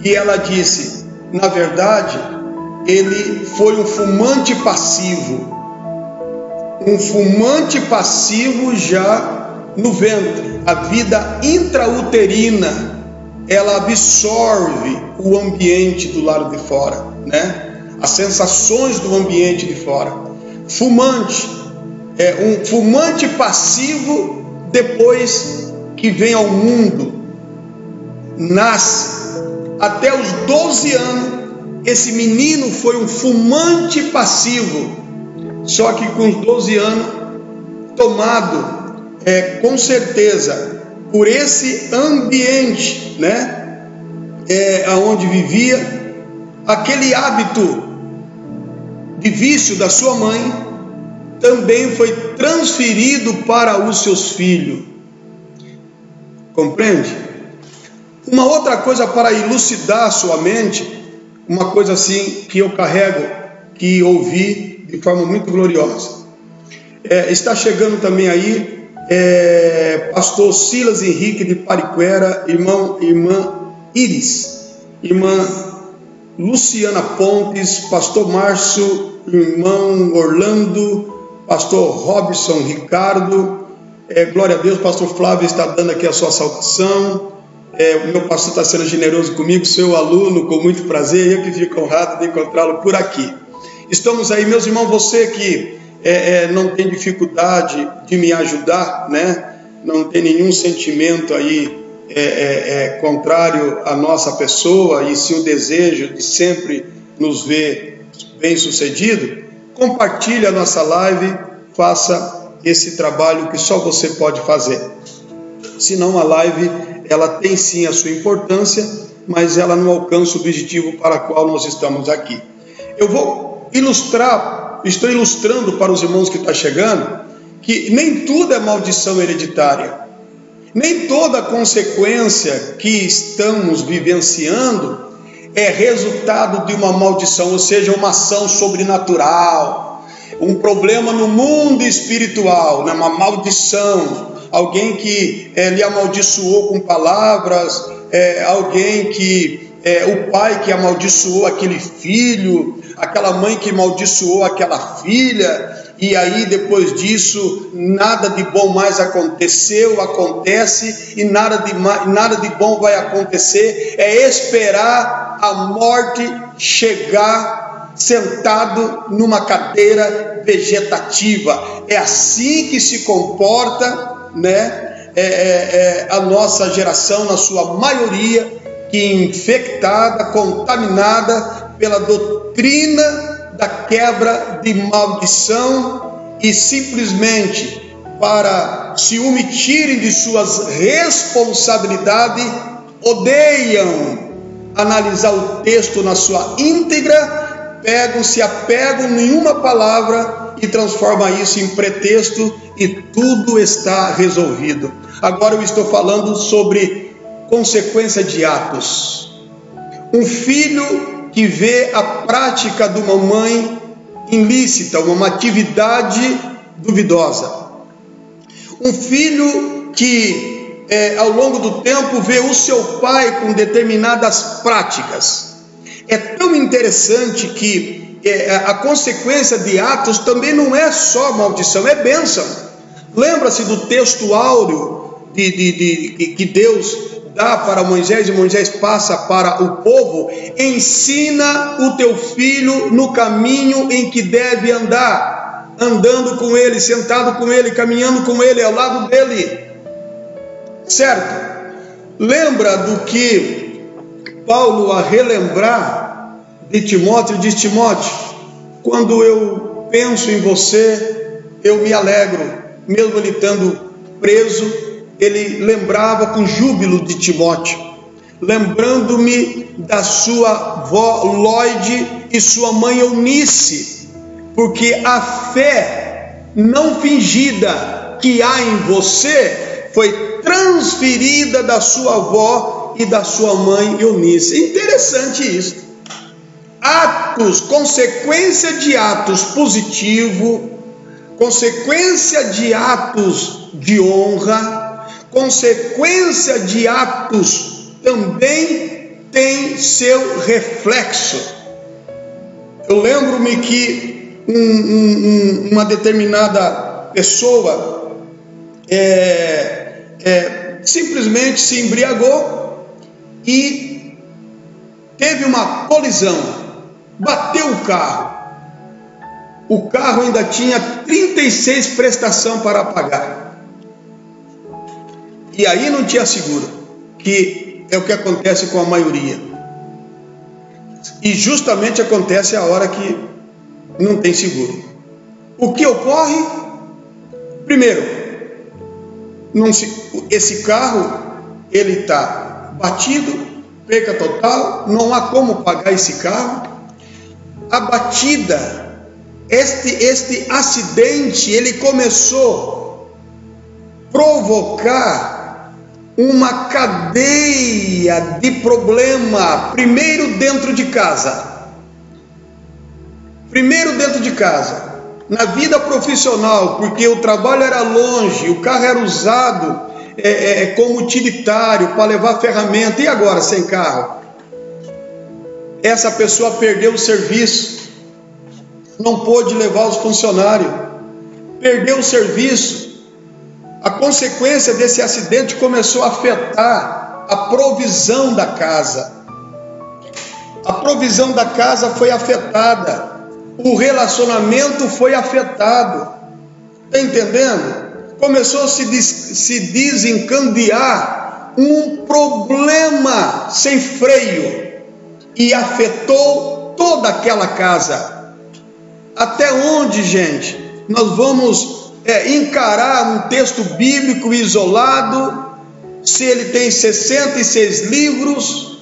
E ela disse: na verdade, ele foi um fumante passivo já no ventre. A vida intrauterina, ela absorve o ambiente do lado de fora, né? As sensações do ambiente de fora. Fumante, um fumante passivo, depois que vem ao mundo, nasce, até os 12 anos, esse menino foi um fumante passivo, só que com os 12 anos, tomado, com certeza, por esse ambiente, né, aonde vivia, aquele hábito de vício da sua mãe também foi transferido para os seus filhos. Compreende? Uma outra coisa para elucidar a sua mente, uma coisa assim que eu carrego, que ouvi de forma muito gloriosa. Está chegando também aí pastor Silas Henrique de Pariquera, irmã Iris, irmã Luciana Pontes, pastor Márcio, irmão Orlando, pastor Robson Ricardo, glória a Deus. Pastor Flávio está dando aqui a sua saudação. O meu pastor está sendo generoso comigo, seu aluno, com muito prazer, eu que fico honrado de encontrá-lo por aqui. Estamos aí, meus irmãos, você que não tem dificuldade de me ajudar, né? Não tem nenhum sentimento aí contrário à nossa pessoa, e se o desejo de sempre nos ver bem sucedido, compartilhe a nossa live, faça esse trabalho que só você pode fazer. Senão a live, ela tem sim a sua importância, mas ela não alcança o objetivo para o qual nós estamos aqui. Eu vou estou ilustrando para os irmãos que estão chegando, que nem tudo é maldição hereditária. Nem toda consequência que estamos vivenciando é resultado de uma maldição, ou seja, uma ação sobrenatural, um problema no mundo espiritual, né? Uma maldição, alguém que lhe amaldiçoou com palavras, alguém que, o pai que amaldiçoou aquele filho, aquela mãe que amaldiçoou aquela filha, e aí depois disso nada de bom mais acontece, e nada de bom vai acontecer. É esperar a morte chegar sentado numa cadeira vegetativa. É assim que se comporta, né, a nossa geração, na sua maioria, que é infectada, contaminada pela doutrina da quebra de maldição, e simplesmente para se omitirem de suas responsabilidades, odeiam analisar o texto na sua íntegra, se apegam em uma palavra e transformam isso em pretexto, e tudo está resolvido. Agora eu estou falando sobre consequência de atos. Um filho que vê a prática de uma mãe ilícita, uma atividade duvidosa. Um filho que ao longo do tempo vê o seu pai com determinadas práticas. É tão interessante que a consequência de atos também não é só maldição, é bênção. Lembra-se do texto áureo que Deus dá para Moisés, e Moisés passa para o povo: ensina o teu filho no caminho em que deve andar, andando com ele, sentado com ele, caminhando com ele, ao lado dele, certo? Lembra do que Paulo, a relembrar de Timóteo, diz: Timóteo, quando eu penso em você, eu me alegro. Mesmo ele estando preso, ele lembrava com júbilo de Timóteo, lembrando-me da sua avó Lóide e sua mãe Eunice, porque a fé não fingida que há em você foi transferida da sua avó e da sua mãe Eunice. Interessante isso. Atos, consequência de atos positivos, consequência de atos de honra, consequência de atos também tem seu reflexo. Eu lembro-me que uma determinada pessoa simplesmente se embriagou e teve uma colisão, bateu o carro. O carro ainda tinha 36 prestações para pagar. E aí não tinha seguro, que é o que acontece com a maioria. E justamente acontece a hora que não tem seguro. O que ocorre? Primeiro, esse carro, ele está batido, perca total, não há como pagar esse carro. A batida, este acidente, ele começou a provocar uma cadeia de problema, primeiro dentro de casa, na vida profissional, porque o trabalho era longe, o carro era usado como utilitário para levar ferramenta, e agora sem carro? Essa pessoa perdeu o serviço, não pôde levar os funcionários, perdeu o serviço. A consequência desse acidente começou a afetar a provisão da casa. A provisão da casa foi afetada, o relacionamento foi afetado. Está entendendo? Começou a se desencadear um problema sem freio e afetou toda aquela casa. Até onde, gente, nós vamos encarar um texto bíblico isolado, se ele tem 66 livros,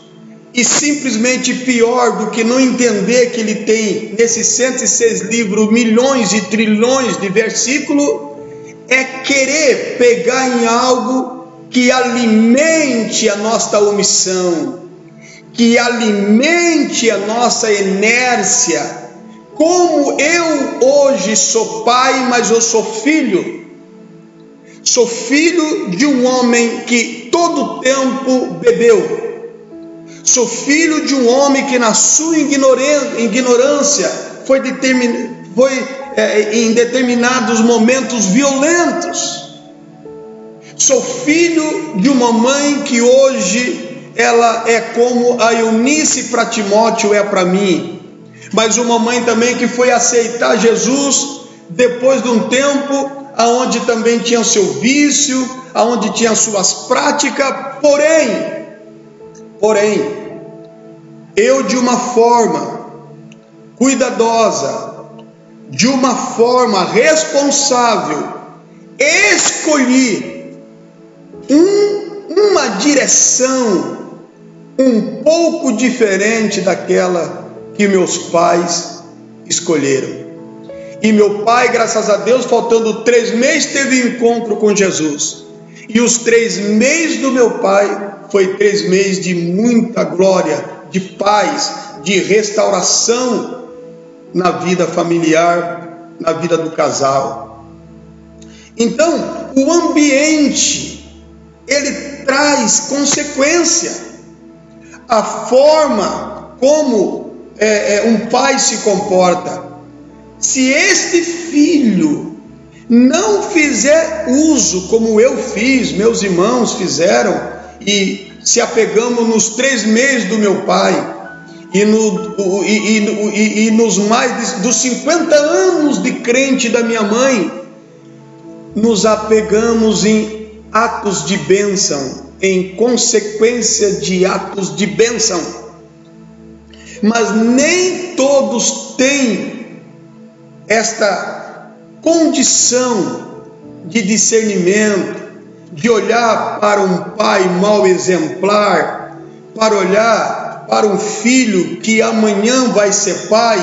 e simplesmente pior do que não entender que ele tem, nesses 106 livros, milhões e trilhões de versículos, é querer pegar em algo que alimente a nossa omissão, que alimente a nossa inércia. Como eu hoje sou pai, mas eu sou filho de um homem que todo o tempo bebeu, sou filho de um homem que na sua ignorância foi em determinados momentos violentos, sou filho de uma mãe que hoje ela é como a Eunice para Timóteo é para mim, mas uma mãe também que foi aceitar Jesus depois de um tempo aonde também tinha o seu vício, aonde tinha suas práticas, porém, eu de uma forma cuidadosa, de uma forma responsável, escolhi uma direção um pouco diferente daquela que meus pais escolheram. E meu pai, graças a Deus, faltando 3 meses, teve um encontro com Jesus. E os 3 meses do meu pai foi 3 meses de muita glória, de paz, de restauração na vida familiar, na vida do casal. Então, o ambiente, ele traz consequência. A forma como um pai se comporta. Se este filho não fizer uso, como eu fiz, meus irmãos fizeram, e se apegamos nos 3 meses do meu pai, e nos mais dos 50 anos de crente da minha mãe, nos apegamos em atos de bênção, em consequência de atos de bênção. Mas nem todos têm esta condição de discernimento, de olhar para um pai mau exemplar, para olhar para um filho que amanhã vai ser pai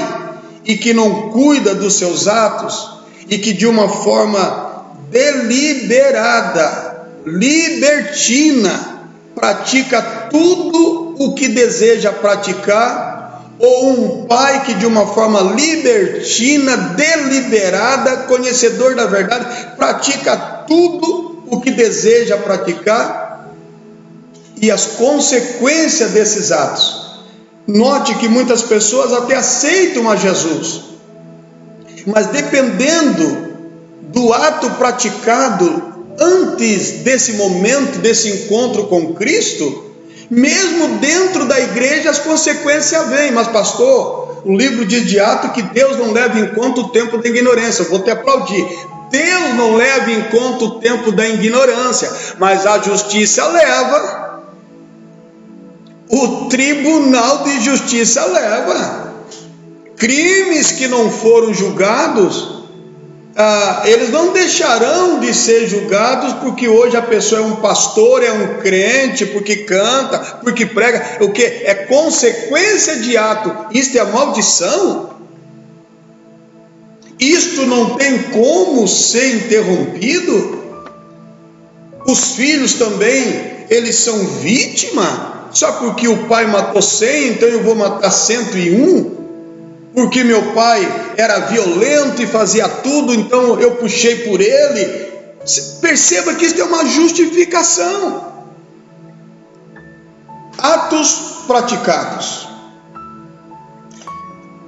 e que não cuida dos seus atos e que de uma forma deliberada, libertina, pratica tudo o que deseja praticar, ou um pai que de uma forma libertina, deliberada, conhecedor da verdade, pratica tudo o que deseja praticar, e as consequências desses atos. Note que muitas pessoas até aceitam a Jesus, mas dependendo do ato praticado antes desse momento, desse encontro com Cristo, mesmo dentro da igreja as consequências vêm. Mas pastor, o livro diz de Atos que Deus não leva em conta o tempo da ignorância. Eu vou te aplaudir. Deus não leva em conta o tempo da ignorância, mas a justiça leva. O tribunal de justiça leva. Crimes que não foram julgados, eles não deixarão de ser julgados porque hoje a pessoa é um pastor, é um crente, porque canta, porque prega. O que? É consequência de ato. Isto é a maldição. Isto não tem como ser interrompido. Os filhos também, eles são vítima. Só porque o pai matou 100, então eu vou matar 101. Porque meu pai era violento e fazia tudo, então eu puxei por ele. Perceba que isso é uma justificação. Atos praticados.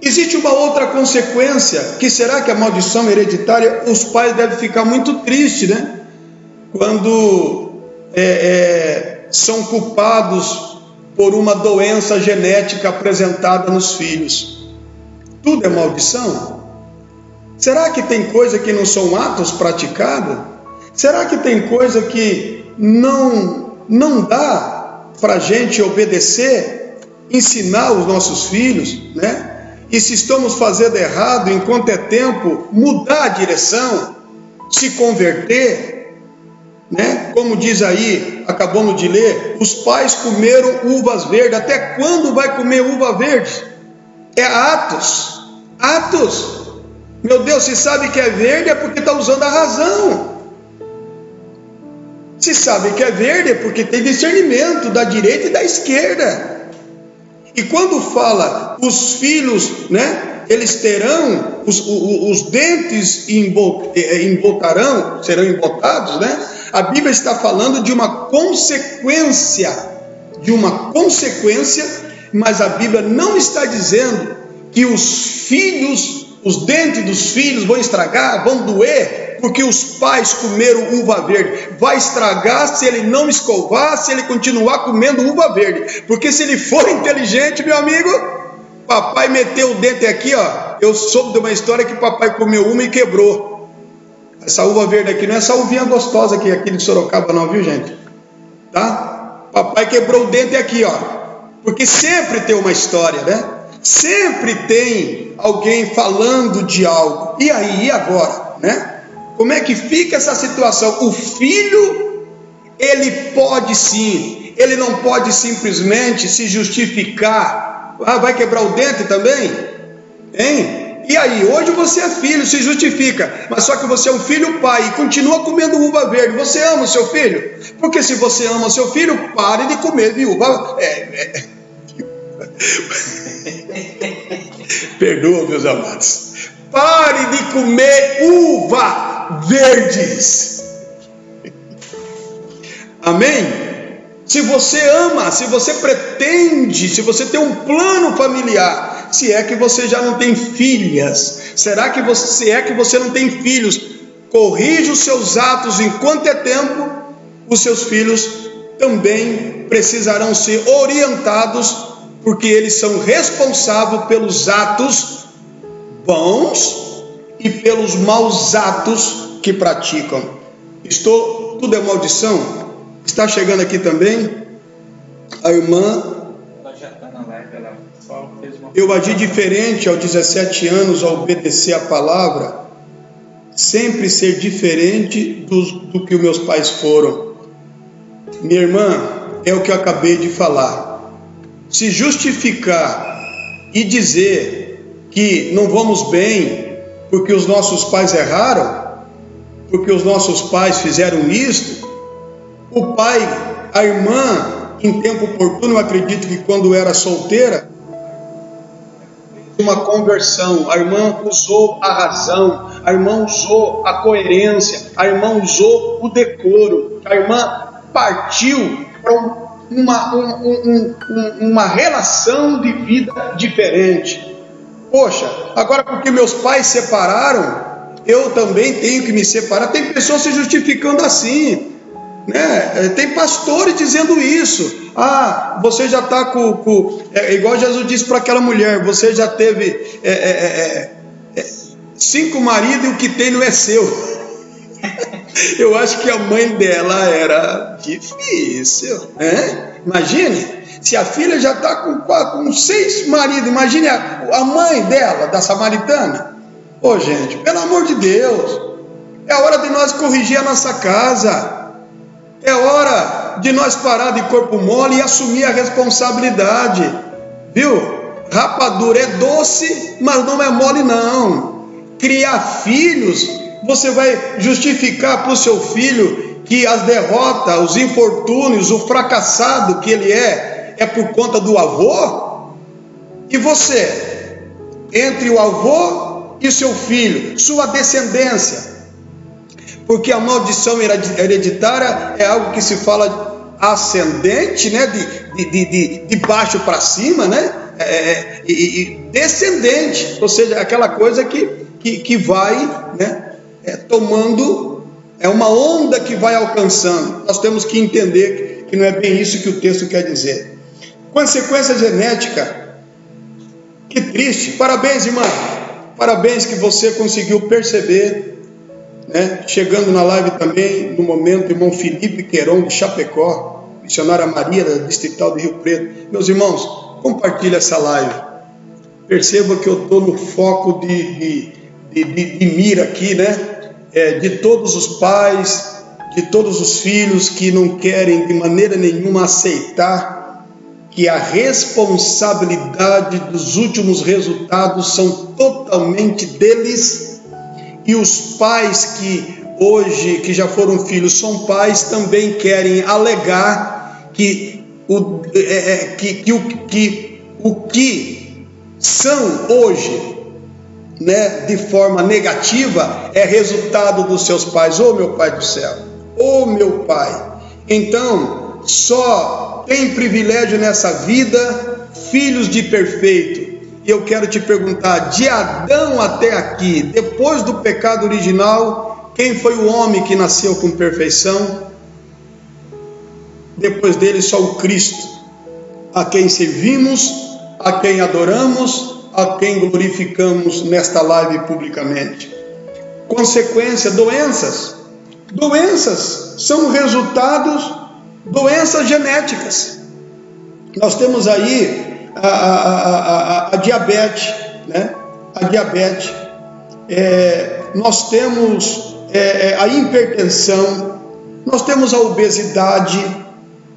Existe uma outra consequência, que será que a maldição hereditária, os pais devem ficar muito tristes, né? Quando são culpados por uma doença genética apresentada nos filhos. Tudo é maldição? Será que tem coisa que não são atos praticados? Será que tem coisa que não dá para a gente obedecer, ensinar os nossos filhos, né? E se estamos fazendo errado, enquanto é tempo, mudar a direção, se converter, né? Como diz aí, acabamos de ler, os pais comeram uvas verdes. Até quando vai comer uva verde? É atos. Meu Deus, se sabe que é verde é porque está usando a razão. Se sabe que é verde é porque tem discernimento da direita e da esquerda. E quando fala os filhos, né, eles terão os dentes serão embotados, né? A Bíblia está falando de uma consequência, mas a Bíblia não está dizendo que os dentes dos filhos vão estragar, vão doer, porque os pais comeram uva verde. Vai estragar se ele não escovar, se ele continuar comendo uva verde. Porque se ele for inteligente, meu amigo, papai meteu o dente aqui, ó. Eu soube de uma história que papai comeu uma e quebrou. Essa uva verde aqui não é essa uvinha gostosa aqui de Sorocaba não, viu gente? Tá? Papai quebrou o dente aqui, ó. Porque sempre tem uma história, né? Sempre tem alguém falando de algo. E aí, e agora, né? Como é que fica essa situação? O filho, ele pode sim, ele não pode simplesmente se justificar. Vai quebrar o dente também? Hein? E aí, hoje você é filho, se justifica, mas só que você é um filho pai e continua comendo uva verde. Você ama o seu filho? Porque se você ama o seu filho, pare de comer viúva. Perdoa, meus amados. Pare de comer uva verdes. Amém? Se você ama, se você pretende, se você tem um plano familiar, se é que você já não tem filhas, se é que você não tem filhos, corrija os seus atos enquanto é tempo. Os seus filhos também precisarão ser orientados, porque eles são responsáveis pelos atos bons e pelos maus atos que praticam. Tudo é maldição? Está chegando aqui também a irmã. Ela já está na live, ela só fez uma... Eu agi diferente aos 17 anos ao obedecer a palavra, sempre ser diferente do que os meus pais foram. Minha irmã, é o que eu acabei de falar. Se justificar e dizer que não vamos bem porque os nossos pais erraram, porque os nossos pais fizeram isto, o pai, a irmã, em tempo oportuno, eu acredito que quando era solteira, uma conversão, a irmã usou a razão, a irmã usou a coerência, a irmã usou o decoro, a irmã partiu para uma relação de vida diferente. Poxa, agora porque meus pais separaram, eu também tenho que me separar. Tem pessoas se justificando assim, né? Tem pastores dizendo isso. Você já está igual Jesus disse para aquela mulher: você já teve 5 maridos e o que tem não é seu. Eu acho que a mãe dela era difícil, né? Imagine, se a filha já está com 6 maridos, imagine a mãe dela, da samaritana. Ô gente, pelo amor de Deus, é hora de nós corrigir a nossa casa. É hora de nós parar de corpo mole e assumir a responsabilidade, viu? Rapadura é doce, mas não é mole não. Criar filhos, você vai justificar para o seu filho que as derrotas, os infortúnios, o fracassado que ele é por conta do avô? E você, entre o avô e seu filho, sua descendência, porque a maldição hereditária é algo que se fala ascendente, né? De baixo para cima, né? E descendente, ou seja, aquela coisa que vai, né? Tomando, é uma onda que vai alcançando. Nós temos que entender que não é bem isso que o texto quer dizer. Consequência genética, que triste. Parabéns, irmã, parabéns que você conseguiu perceber, né? Chegando na live também, no momento, irmão Felipe Queiron, de Chapecó, missionária Maria, da Distrital de Rio Preto. Meus irmãos, compartilhe essa live. Perceba que eu estou no foco de mira aqui, né? De todos os pais, de todos os filhos que não querem de maneira nenhuma aceitar que a responsabilidade dos últimos resultados são totalmente deles. E os pais que hoje, que já foram filhos, são pais, também querem alegar que o que são hoje, né, de forma negativa, é resultado dos seus pais. Ô meu Pai do céu, ô meu Pai, então só tem privilégio nessa vida filhos de perfeito. E eu quero te perguntar, de Adão até aqui, depois do pecado original, quem foi o homem que nasceu com perfeição? Depois dele só o Cristo, a quem servimos, a quem adoramos, a quem glorificamos nesta live publicamente. Consequência, doenças. Doenças são resultados, doenças genéticas. Nós temos aí a diabetes, né? A diabetes, nós temos a hipertensão, nós temos a obesidade,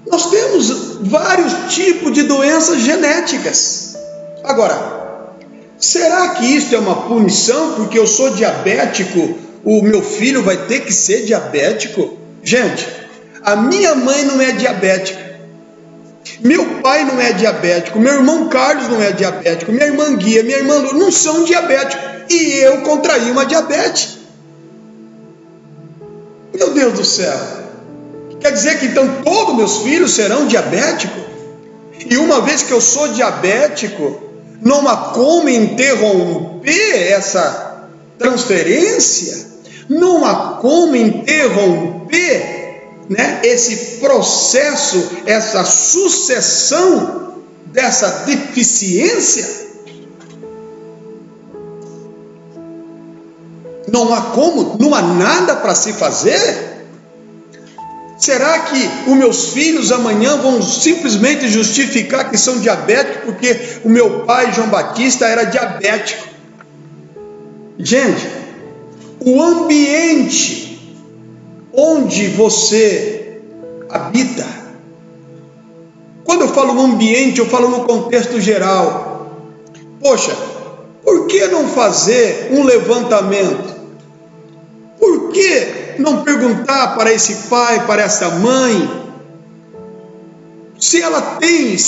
nós temos vários tipos de doenças genéticas. Agora, será que isso é uma punição porque eu sou diabético? O meu filho vai ter que ser diabético? Gente, a minha mãe não é diabética. Meu pai não é diabético, meu irmão Carlos não é diabético, minha irmã Guia, minha irmã Lu não são diabéticos, e eu contraí uma diabetes. Meu Deus do céu! Quer dizer que então todos meus filhos serão diabéticos? E uma vez que eu sou diabético, não há como interromper essa transferência, não há como interromper, esse processo, essa sucessão dessa deficiência. Não há como, não há nada para se fazer. Será que os meus filhos amanhã vão simplesmente justificar que são diabéticos porque o meu pai, João Batista, era diabético? Gente, o ambiente onde você habita, quando eu falo ambiente, eu falo no contexto geral. Poxa, por que não fazer um levantamento? Por que não perguntar para esse pai, para essa mãe, se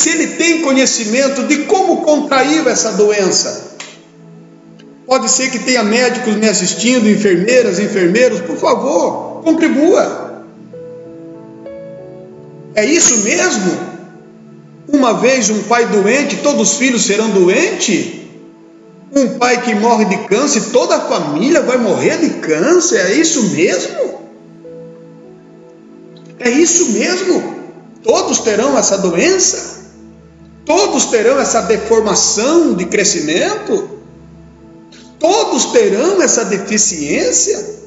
ele tem conhecimento de como contraiu essa doença? Pode ser que tenha médicos me assistindo, enfermeiras, enfermeiros, por favor, contribua. É isso mesmo? Uma vez um pai doente, todos os filhos serão doentes? Um pai que morre de câncer, toda a família vai morrer de câncer? É isso mesmo? É isso mesmo? Todos terão essa doença? Todos terão essa deformação de crescimento? Todos terão essa deficiência?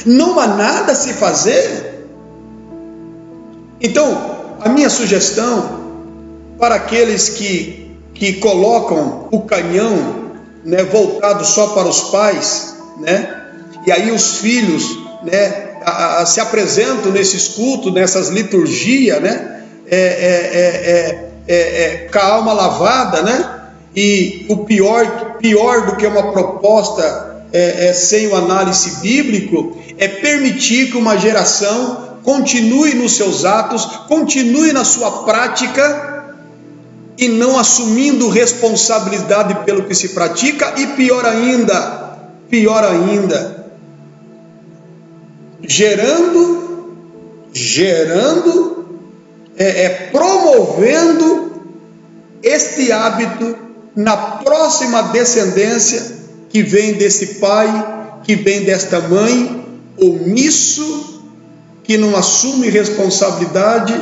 Não há nada a se fazer? Então, a minha sugestão para aqueles que colocam o canhão, voltado só para os pais, e aí os filhos, se apresentam nesses cultos, nessas liturgias, com a alma lavada, e o pior do que uma proposta sem o análise bíblico, é permitir que uma geração continue nos seus atos, continue na sua prática, e não assumindo responsabilidade pelo que se pratica, e pior ainda, promovendo este hábito na próxima descendência que vem desse pai, que vem desta mãe, omisso, que não assume responsabilidade,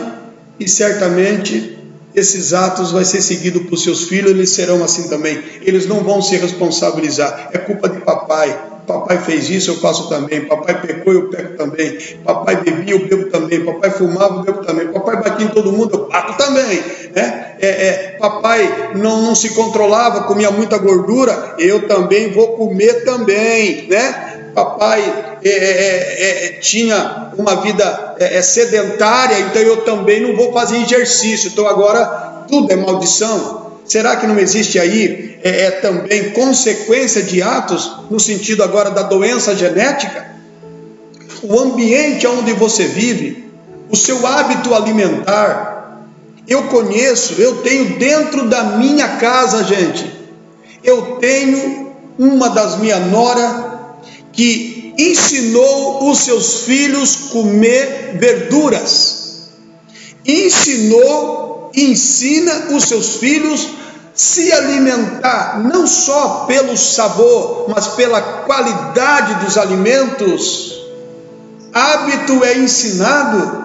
e certamente esses atos vai ser seguido por seus filhos, eles serão assim também. Eles não vão se responsabilizar. É culpa de papai. Papai fez isso, eu faço também. Papai pecou, eu peco também. Papai bebia, eu bebo também. Papai fumava, eu bebo também. Papai batia em todo mundo, eu bato também. Papai não se controlava, comia muita gordura, eu também vou comer também, Papai tinha uma vida sedentária, então eu também não vou fazer exercício, então agora tudo é maldição. Será que não existe aí também consequência de atos, no sentido agora da doença genética? O ambiente onde você vive, o seu hábito alimentar, eu tenho dentro da minha casa, gente, eu tenho uma das minhas noras que ensinou os seus filhos comer verduras, ensina os seus filhos se alimentar, não só pelo sabor, mas pela qualidade dos alimentos. Hábito é ensinado.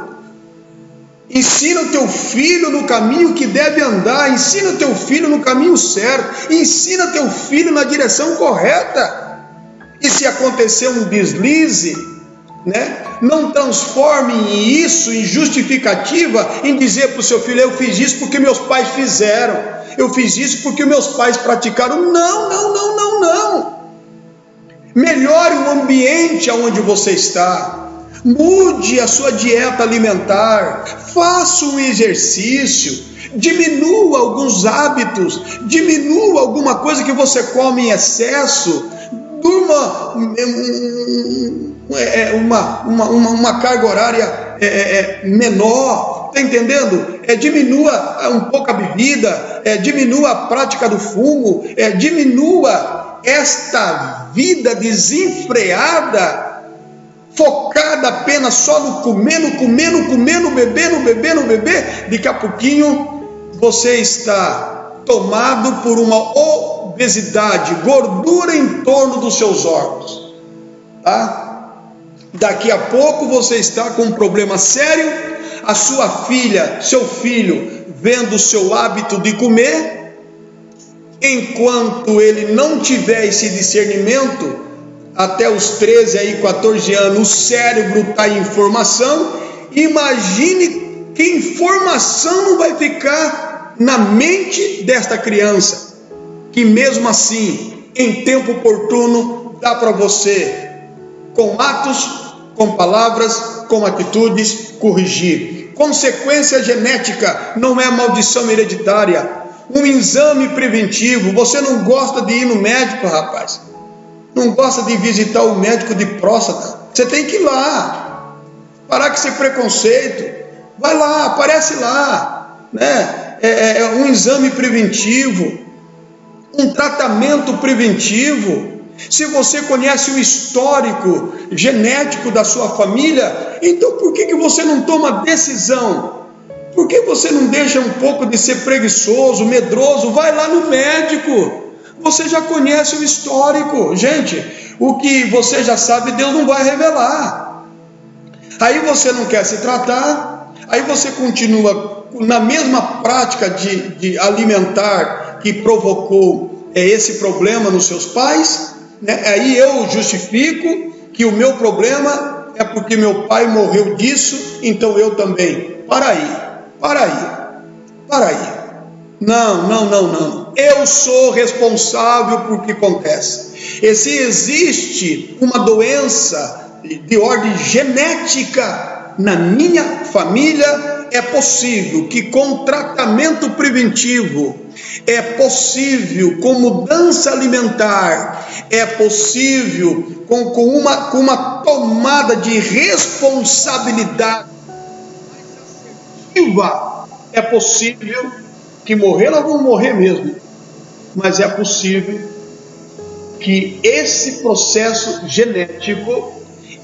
Ensina o teu filho no caminho que deve andar, ensina o teu filho no caminho certo, ensina teu filho na direção correta. E se acontecer um deslize, não transforme isso em justificativa, em dizer para o seu filho: eu fiz isso porque meus pais fizeram, eu fiz isso porque meus pais praticaram. Não. Melhore o ambiente onde você está. Mude a sua dieta alimentar, faça um exercício, diminua alguns hábitos, diminua alguma coisa que você come em excesso, durma uma carga horária menor, está entendendo? Diminua um pouco a bebida, diminua a prática do fumo, diminua esta vida desenfreada, focada apenas só no comendo, beber. Daqui a pouquinho você está tomado por uma obesidade, gordura em torno dos seus órgãos, tá? Daqui a pouco você está com um problema sério, a sua filha, seu filho, vendo o seu hábito de comer, enquanto ele não tiver esse discernimento, até os 13, 14 anos, o cérebro está em formação. Imagine que informação não vai ficar na mente desta criança, que mesmo assim, em tempo oportuno, dá para você, com atos, com palavras, com atitudes, corrigir. Consequência genética não é maldição hereditária. Um exame preventivo. Você não gosta de ir no médico, rapaz? Não gosta de visitar o médico de próstata? Você tem que ir lá. Parar com esse preconceito. Vai lá, aparece lá, né? Um exame preventivo, um tratamento preventivo. Se você conhece o histórico genético da sua família, então por que você não toma decisão? Por que você não deixa um pouco de ser preguiçoso, medroso? Vai lá no médico. Você já conhece o histórico. Gente, o que você já sabe, Deus não vai revelar. Aí você não quer se tratar, aí você continua na mesma prática de alimentar que provocou esse problema nos seus pais, né? Aí eu justifico que o meu problema é porque meu pai morreu disso, então eu também. Para aí. Não. Eu sou responsável por que acontece. E se existe uma doença de ordem genética na minha família, é possível que com tratamento preventivo, é possível com mudança alimentar, é possível com uma tomada de responsabilidade ativa, é possível que morrer, nós vamos morrer mesmo, mas é possível que esse processo genético,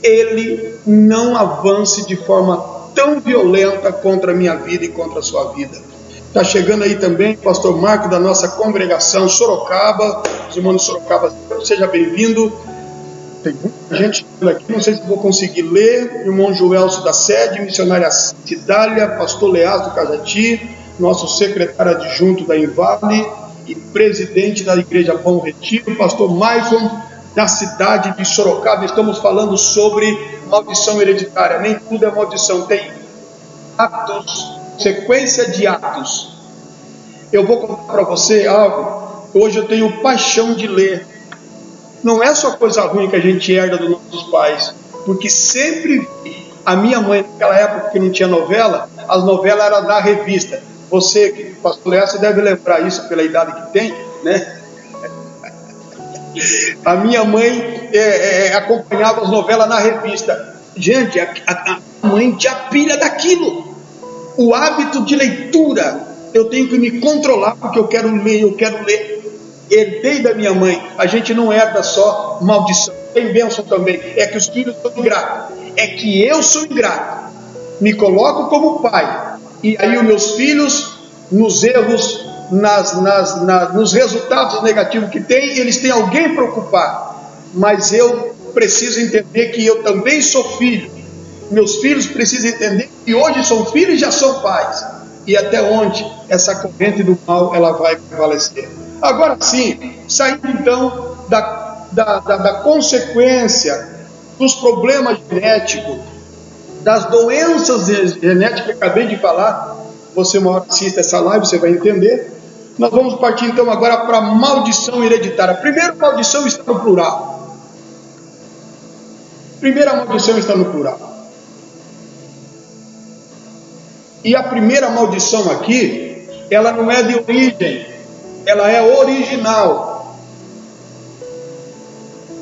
ele não avance de forma tão violenta contra a minha vida e contra a sua vida. Está chegando aí também o pastor Marco da nossa congregação Sorocaba. Os irmãos de Sorocaba, seja bem-vindo. Tem muita gente aqui, não sei se vou conseguir ler. Irmão Joelso da sede, missionária Cidália, pastor Leás do Cajati, nosso secretário adjunto da Invale e presidente da Igreja Bom Retiro, pastor Maicon da cidade de Sorocaba. Estamos falando sobre maldição hereditária. Nem tudo é maldição, tem atos, sequência de atos. Eu vou contar para você algo. Hoje eu tenho paixão de ler. Não é só coisa ruim que a gente herda dos nossos pais, porque sempre vi a minha mãe, naquela época que não tinha novela, as novelas eram da revista. Você, pastor Léo, você deve lembrar isso pela idade que tem, né? A minha mãe acompanhava as novelas na revista. Gente, a mãe tinha pilha daquilo. O hábito de leitura, eu tenho que me controlar, porque eu quero ler. Herdei da minha mãe. A gente não herda só maldição, tem bênção também. É que os filhos são ingratos, é que eu sou ingrato, me coloco como pai, e aí os meus filhos, nos erros, nos resultados negativos que tem, eles têm alguém para ocupar. Mas eu preciso entender que eu também sou filho. Meus filhos precisam entender que hoje são filhos e já são pais. E até onde essa corrente do mal ela vai prevalecer. Agora sim, saindo então da consequência dos problemas genéticos, das doenças genéticas que eu acabei de falar, você uma hora assista essa live, você vai entender. Nós vamos partir então agora para a maldição hereditária. Primeiro, maldição está no plural. Primeira maldição está no plural. E a primeira maldição aqui, ela não é de origem, ela é original.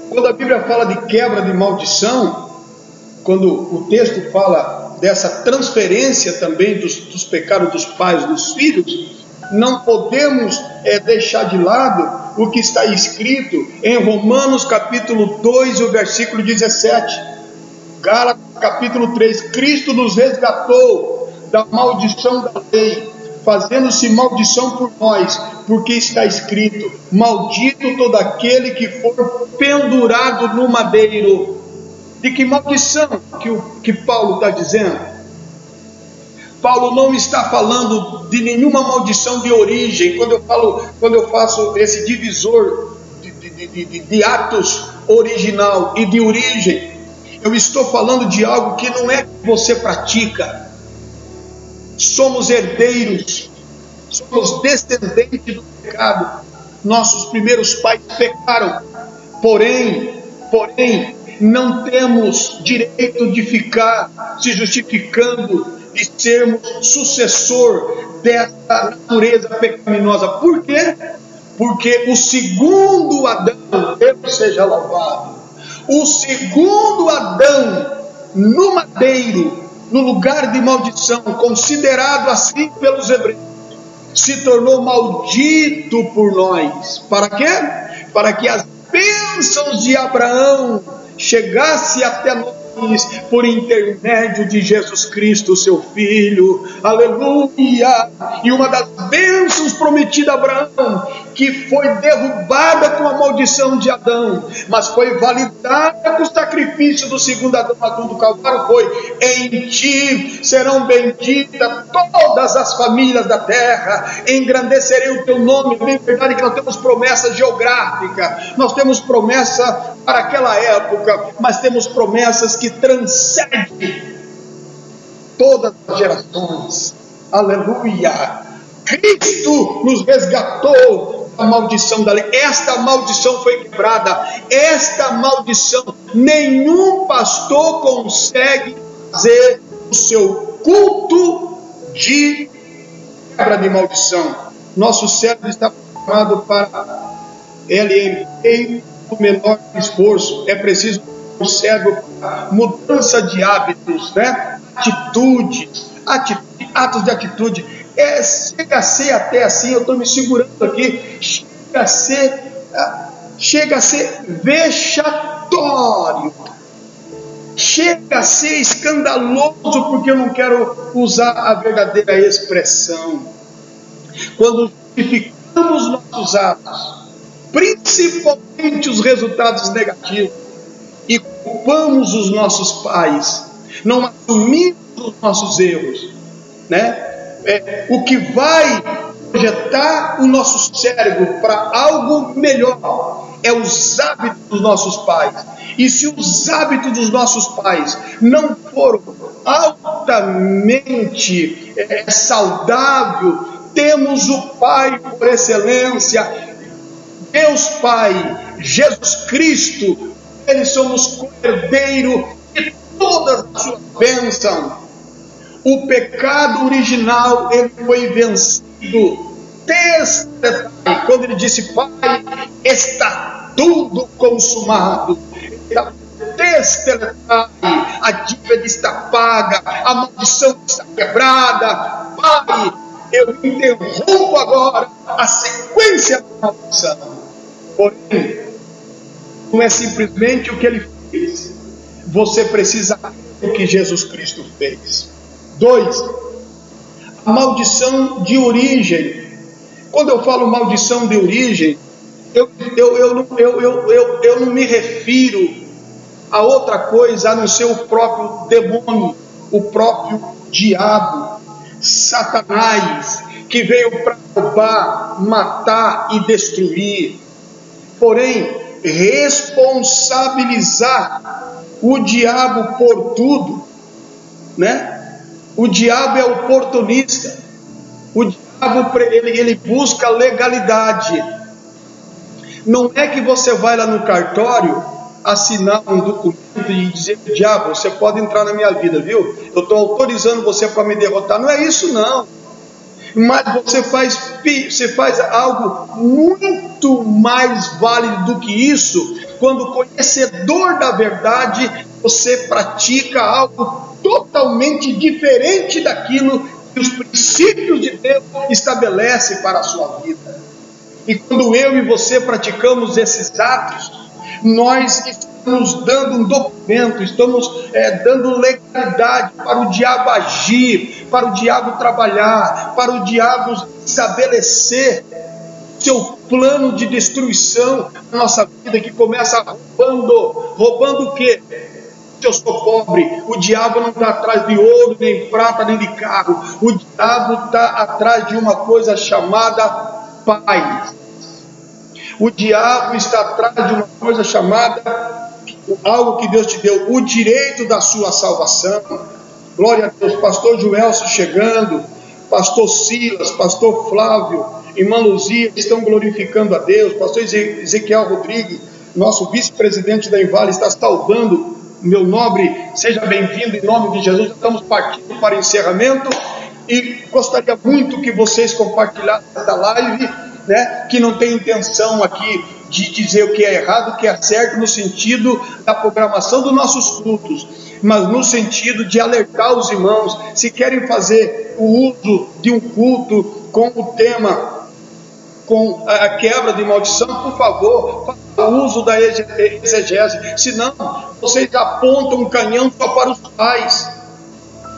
Quando a Bíblia fala de quebra de maldição, quando o texto fala dessa transferência também dos pecados dos pais dos filhos, não podemos deixar de lado o que está escrito em Romanos capítulo 2, o versículo 17, Gálatas capítulo 3, Cristo nos resgatou da maldição da lei, fazendo-se maldição por nós, porque está escrito: maldito todo aquele que for pendurado no madeiro. De que maldição que Paulo está dizendo? Paulo não está falando de nenhuma maldição de origem. Quando eu faço esse divisor de atos original e de origem, eu estou falando de algo que não é que você pratica. Somos herdeiros, somos descendentes do pecado. Nossos primeiros pais pecaram, porém, não temos direito de ficar se justificando de sermos sucessor dessa natureza pecaminosa. Por quê? Porque o segundo Adão, Deus seja louvado, o segundo Adão no madeiro, no lugar de maldição, considerado assim pelos hebreus, se tornou maldito por nós. Para quê? Para que as bênçãos de Abraão chegasse até nós por intermédio de Jesus Cristo, seu Filho. Aleluia! E uma das bênçãos prometidas a Abraão, que foi derrubada com a maldição de Adão, mas foi validada com o sacrifício do segundo Adão na cruz do Calvário, foi: em ti serão benditas todas as famílias da terra, engrandecerei o teu nome. É bem verdade que nós temos promessa geográfica, nós temos promessa para aquela época, mas temos promessas que transcendem todas as gerações. Aleluia! Cristo nos resgatou da maldição da lei. Esta maldição foi quebrada. Esta maldição, nenhum pastor consegue fazer o seu culto de quebra de maldição. Nosso cérebro está programado para LMP, o menor esforço. É preciso o cérebro para mudança de hábitos, né? Atos de atitude. Chega a ser até assim, eu estou me segurando aqui, chega a ser vexatório, chega a ser escandaloso, porque eu não quero usar a verdadeira expressão. Quando justificamos nossos atos, principalmente os resultados negativos, e culpamos os nossos pais, não assumimos os nossos erros, né? O que vai projetar o nosso cérebro para algo melhor é os hábitos dos nossos pais. E se os hábitos dos nossos pais não foram altamente saudáveis, temos o Pai por excelência, Deus Pai, Jesus Cristo. Eles somos co-herdeiro de todas as suas bênçãos. O pecado original, ele foi vencido. Quando ele disse: Pai, está tudo consumado. A dívida está paga, a maldição está quebrada. Pai, eu interrompo agora a sequência da maldição. Porém, não é simplesmente o que ele fez. Você precisa ver o que Jesus Cristo fez. 2. A maldição de origem. Quando eu falo maldição de origem, eu não me refiro a outra coisa a não ser o próprio demônio, o próprio diabo, Satanás, que veio para roubar, matar e destruir. Porém, responsabilizar o diabo por tudo, né? O diabo é oportunista. O diabo, ele busca legalidade. Não é que você vai lá no cartório assinar um documento e dizer: diabo, você pode entrar na minha vida, viu? Eu estou autorizando você para me derrotar. Não é isso, não. Mas você faz algo muito mais válido do que isso, quando conhecedor da verdade, você pratica algo totalmente totalmente diferente daquilo que os princípios de Deus estabelecem para a sua vida. E quando eu e você praticamos esses atos, nós estamos dando um documento, estamos dando legalidade para o diabo agir, para o diabo trabalhar, para o diabo estabelecer seu plano de destruição na nossa vida, que começa roubando o quê? Se eu sou pobre, o diabo não está atrás de ouro, nem prata, nem de carro. O diabo está atrás de uma coisa chamada paz. O diabo está atrás de uma coisa chamada, algo que Deus te deu, o direito da sua salvação. Glória a Deus. Pastor Joelson chegando, pastor Silas, pastor Flávio, irmã Luzia, estão glorificando a Deus. Pastor Ezequiel Rodrigues, nosso vice-presidente da Envale, está saudando. Meu nobre, seja bem-vindo em nome de Jesus. Estamos partindo para o encerramento e gostaria muito que vocês compartilhassem essa live, né? Que não tem intenção aqui de dizer o que é errado, o que é certo, no sentido da programação dos nossos cultos, mas no sentido de alertar os irmãos, se querem fazer o uso de um culto com o tema, com a quebra de maldição, por favor, faça o uso da exegese, senão vocês apontam um canhão só para os pais,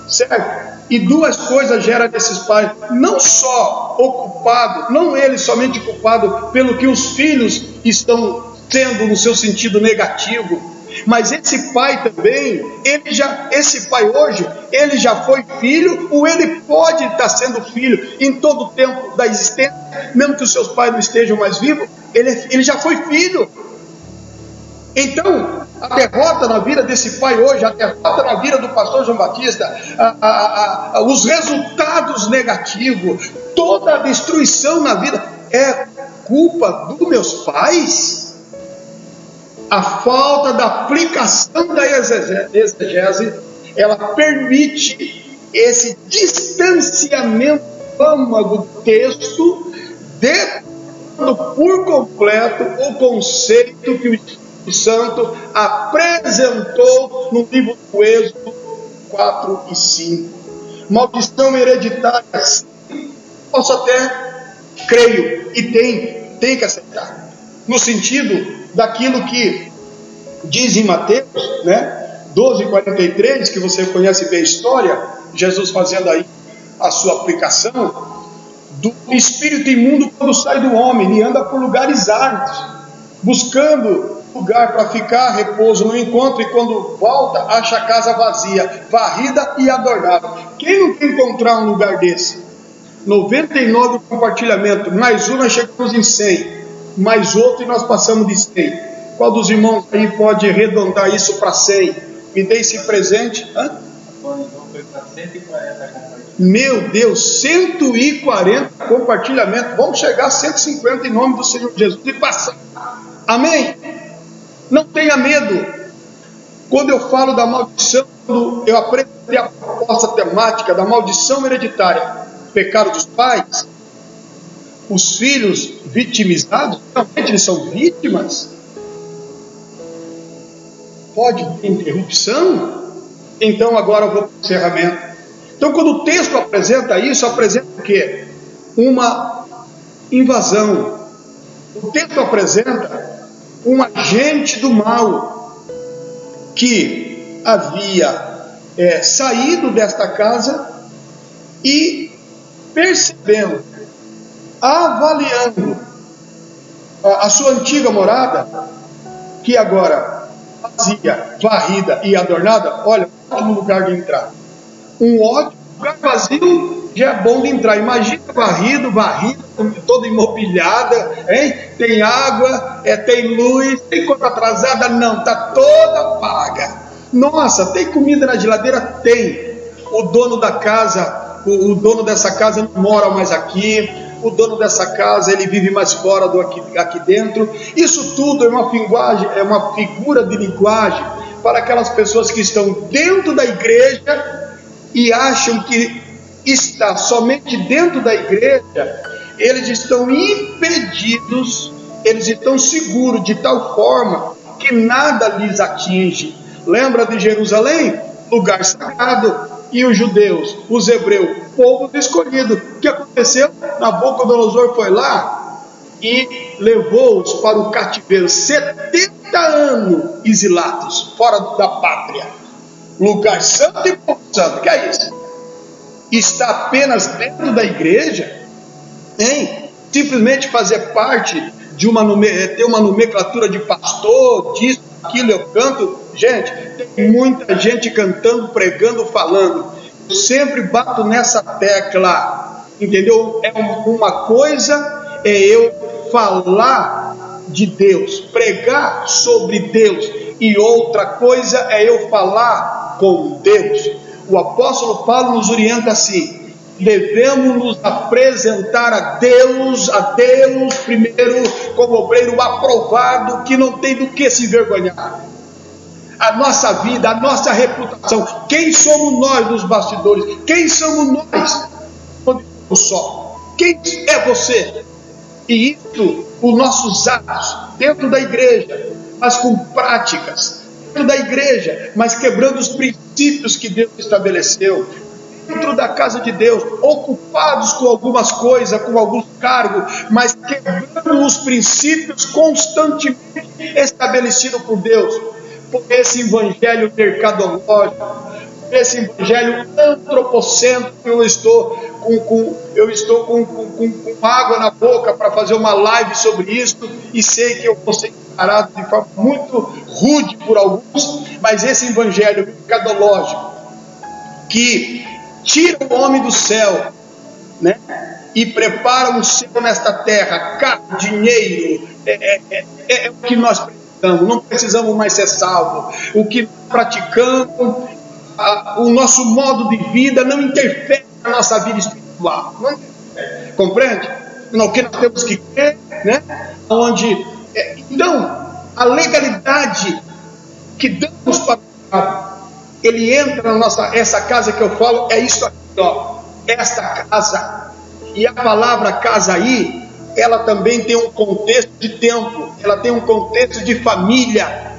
certo? E duas coisas geram desses pais: não só ocupado, não ele somente culpado pelo que os filhos estão tendo no seu sentido negativo, mas esse pai também, esse pai hoje, ele já foi filho, ou ele pode estar sendo filho em todo o tempo da existência, mesmo que os seus pais não estejam mais vivos, ele já foi filho. Então, a derrota na vida desse pai hoje, a derrota na vida do pastor João Batista, os resultados negativos, toda a destruição na vida, é culpa dos meus pais? A falta da aplicação da exegese, ela permite esse distanciamento do âmago do texto, detonando por completo o conceito que o Espírito Santo apresentou no livro do Êxodo 4 e 5. Maldição hereditária, sim, posso até, creio, e tem que aceitar, no sentido daquilo que diz em Mateus, né, 12:43, que você conhece bem a história, Jesus fazendo aí a sua aplicação, do espírito imundo quando sai do homem, e anda por lugares áridos, buscando lugar para ficar, repouso no encontro, e quando volta, acha a casa vazia, varrida e adornada. Quem não quer encontrar um lugar desse? 99 compartilhamento, mais um nós chegamos em 100, mais outro e nós passamos de 100. Qual dos irmãos aí pode arredondar isso para 100? Me dê esse presente. Então foi para 140 compartilhamentos. Meu Deus, 140 compartilhamentos. Vamos chegar a 150 em nome do Senhor Jesus e passar. Amém? Não tenha medo. Quando eu falo da maldição, quando eu apresentei a proposta temática da maldição hereditária, pecado dos pais, os filhos vitimizados, realmente eles são vítimas. Pode ter interrupção? Então agora eu vou para o encerramento. Então quando o texto apresenta isso, apresenta o quê? Uma invasão. O texto apresenta um agente do mal que havia saído desta casa e percebendo, avaliando a sua antiga morada, que agora vazia, varrida e adornada, olha, ótimo lugar de entrar. Um ótimo lugar vazio já é bom de entrar. Imagina varrida, toda imobiliada, hein? Tem água, tem luz, tem conta atrasada? Não, está toda paga. Nossa, tem comida na geladeira? Tem. O dono da casa, o dono dessa casa não mora mais aqui. O dono dessa casa, ele vive mais fora do aqui dentro. Isso tudo é uma figura de linguagem para aquelas pessoas que estão dentro da igreja e acham que está somente dentro da igreja, eles estão impedidos, eles estão seguros de tal forma que nada lhes atinge. Lembra de Jerusalém? lugar sagrado, e os judeus, os hebreus, povo escolhido. O que aconteceu? Nabucodonosor foi lá e levou-os para o cativeiro, 70 anos exilados, fora da pátria. Lugar santo e povo santo, que é isso? Está apenas dentro da igreja, hein? Simplesmente fazer parte de ter uma nomenclatura de pastor, disso, aquilo, eu canto. Gente, tem muita gente cantando, pregando, falando. Eu sempre bato nessa tecla, entendeu? Uma coisa é eu falar de Deus, pregar sobre Deus, e outra coisa é eu falar com Deus. O apóstolo Paulo nos orienta assim: devemos nos apresentar a Deus primeiro como obreiro aprovado, que não tem do que se envergonhar. A nossa vida, a nossa reputação, quem somos nós nos bastidores? Quem somos nós quando estamos só? Quem é você? E isso, os nossos atos dentro da igreja, mas com práticas dentro da igreja, mas quebrando os princípios que Deus estabeleceu dentro da casa de Deus, ocupados com algumas coisas, com alguns cargos, mas quebrando os princípios constantemente estabelecidos por Deus, por esse evangelho mercadológico, por esse evangelho antropocêntrico. Eu estou com água na boca para fazer uma live sobre isso, e sei que eu vou ser encarado de forma muito rude por alguns, mas esse evangelho mercadológico que tira o homem do céu, né? E prepara um céu nesta terra, carro, dinheiro, é o que nós precisamos. Não precisamos mais ser salvos. O que praticamos, o nosso modo de vida não interfere na nossa vida espiritual. Não interfere. Compreende? O que nós temos que crer, né? Então, a legalidade que damos para o pecado, ele entra na essa casa que eu falo, é isso aqui, ó, esta casa. E a palavra casa aí, ela também tem um contexto de tempo, ela tem um contexto de família,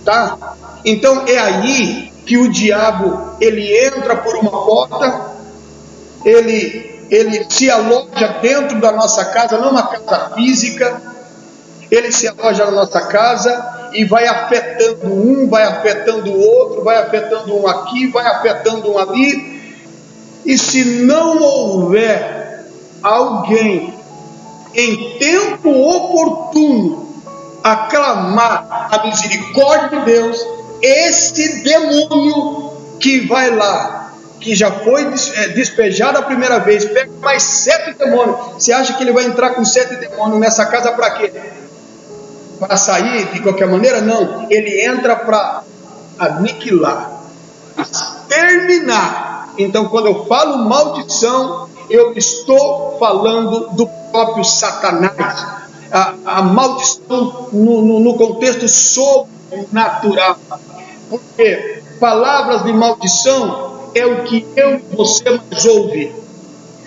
tá? Então é aí que o diabo, ele entra por uma porta, ele se aloja dentro da nossa casa, não uma casa física, ele se aloja na nossa casa e vai afetando um, vai afetando o outro, vai afetando um aqui, vai afetando um ali. E se não houver alguém em tempo oportuno a clamar a misericórdia de Deus, esse demônio que vai lá, que já foi despejado a primeira vez, pega mais 7 demônios. Você acha que ele vai entrar com 7 demônios nessa casa para quê? Para sair de qualquer maneira? Não, ele entra para aniquilar, exterminar. Então, quando eu falo maldição, eu estou falando do próprio Satanás. A maldição no contexto sobrenatural. Porque palavras de maldição é o que eu e você mais ouve.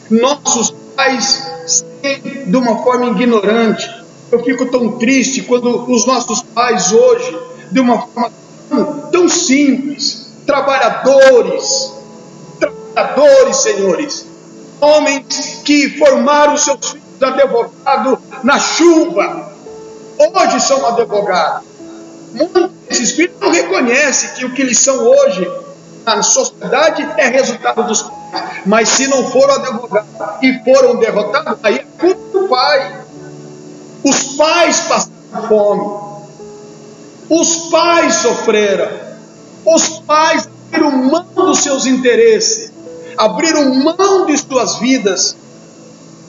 Nossos pais sempre de uma forma ignorante. Eu fico tão triste quando os nossos pais hoje, de uma forma tão simples, trabalhadores, senhores, homens que formaram seus filhos advogados na chuva, hoje são advogados. Muitos desses filhos não reconhecem que o que eles são hoje na sociedade é resultado dos pais, mas se não foram advogados e foram derrotados, aí é culpa do pai. Os pais passaram fome, os pais sofreram, os pais abriram mão dos seus interesses, abriram mão de suas vidas,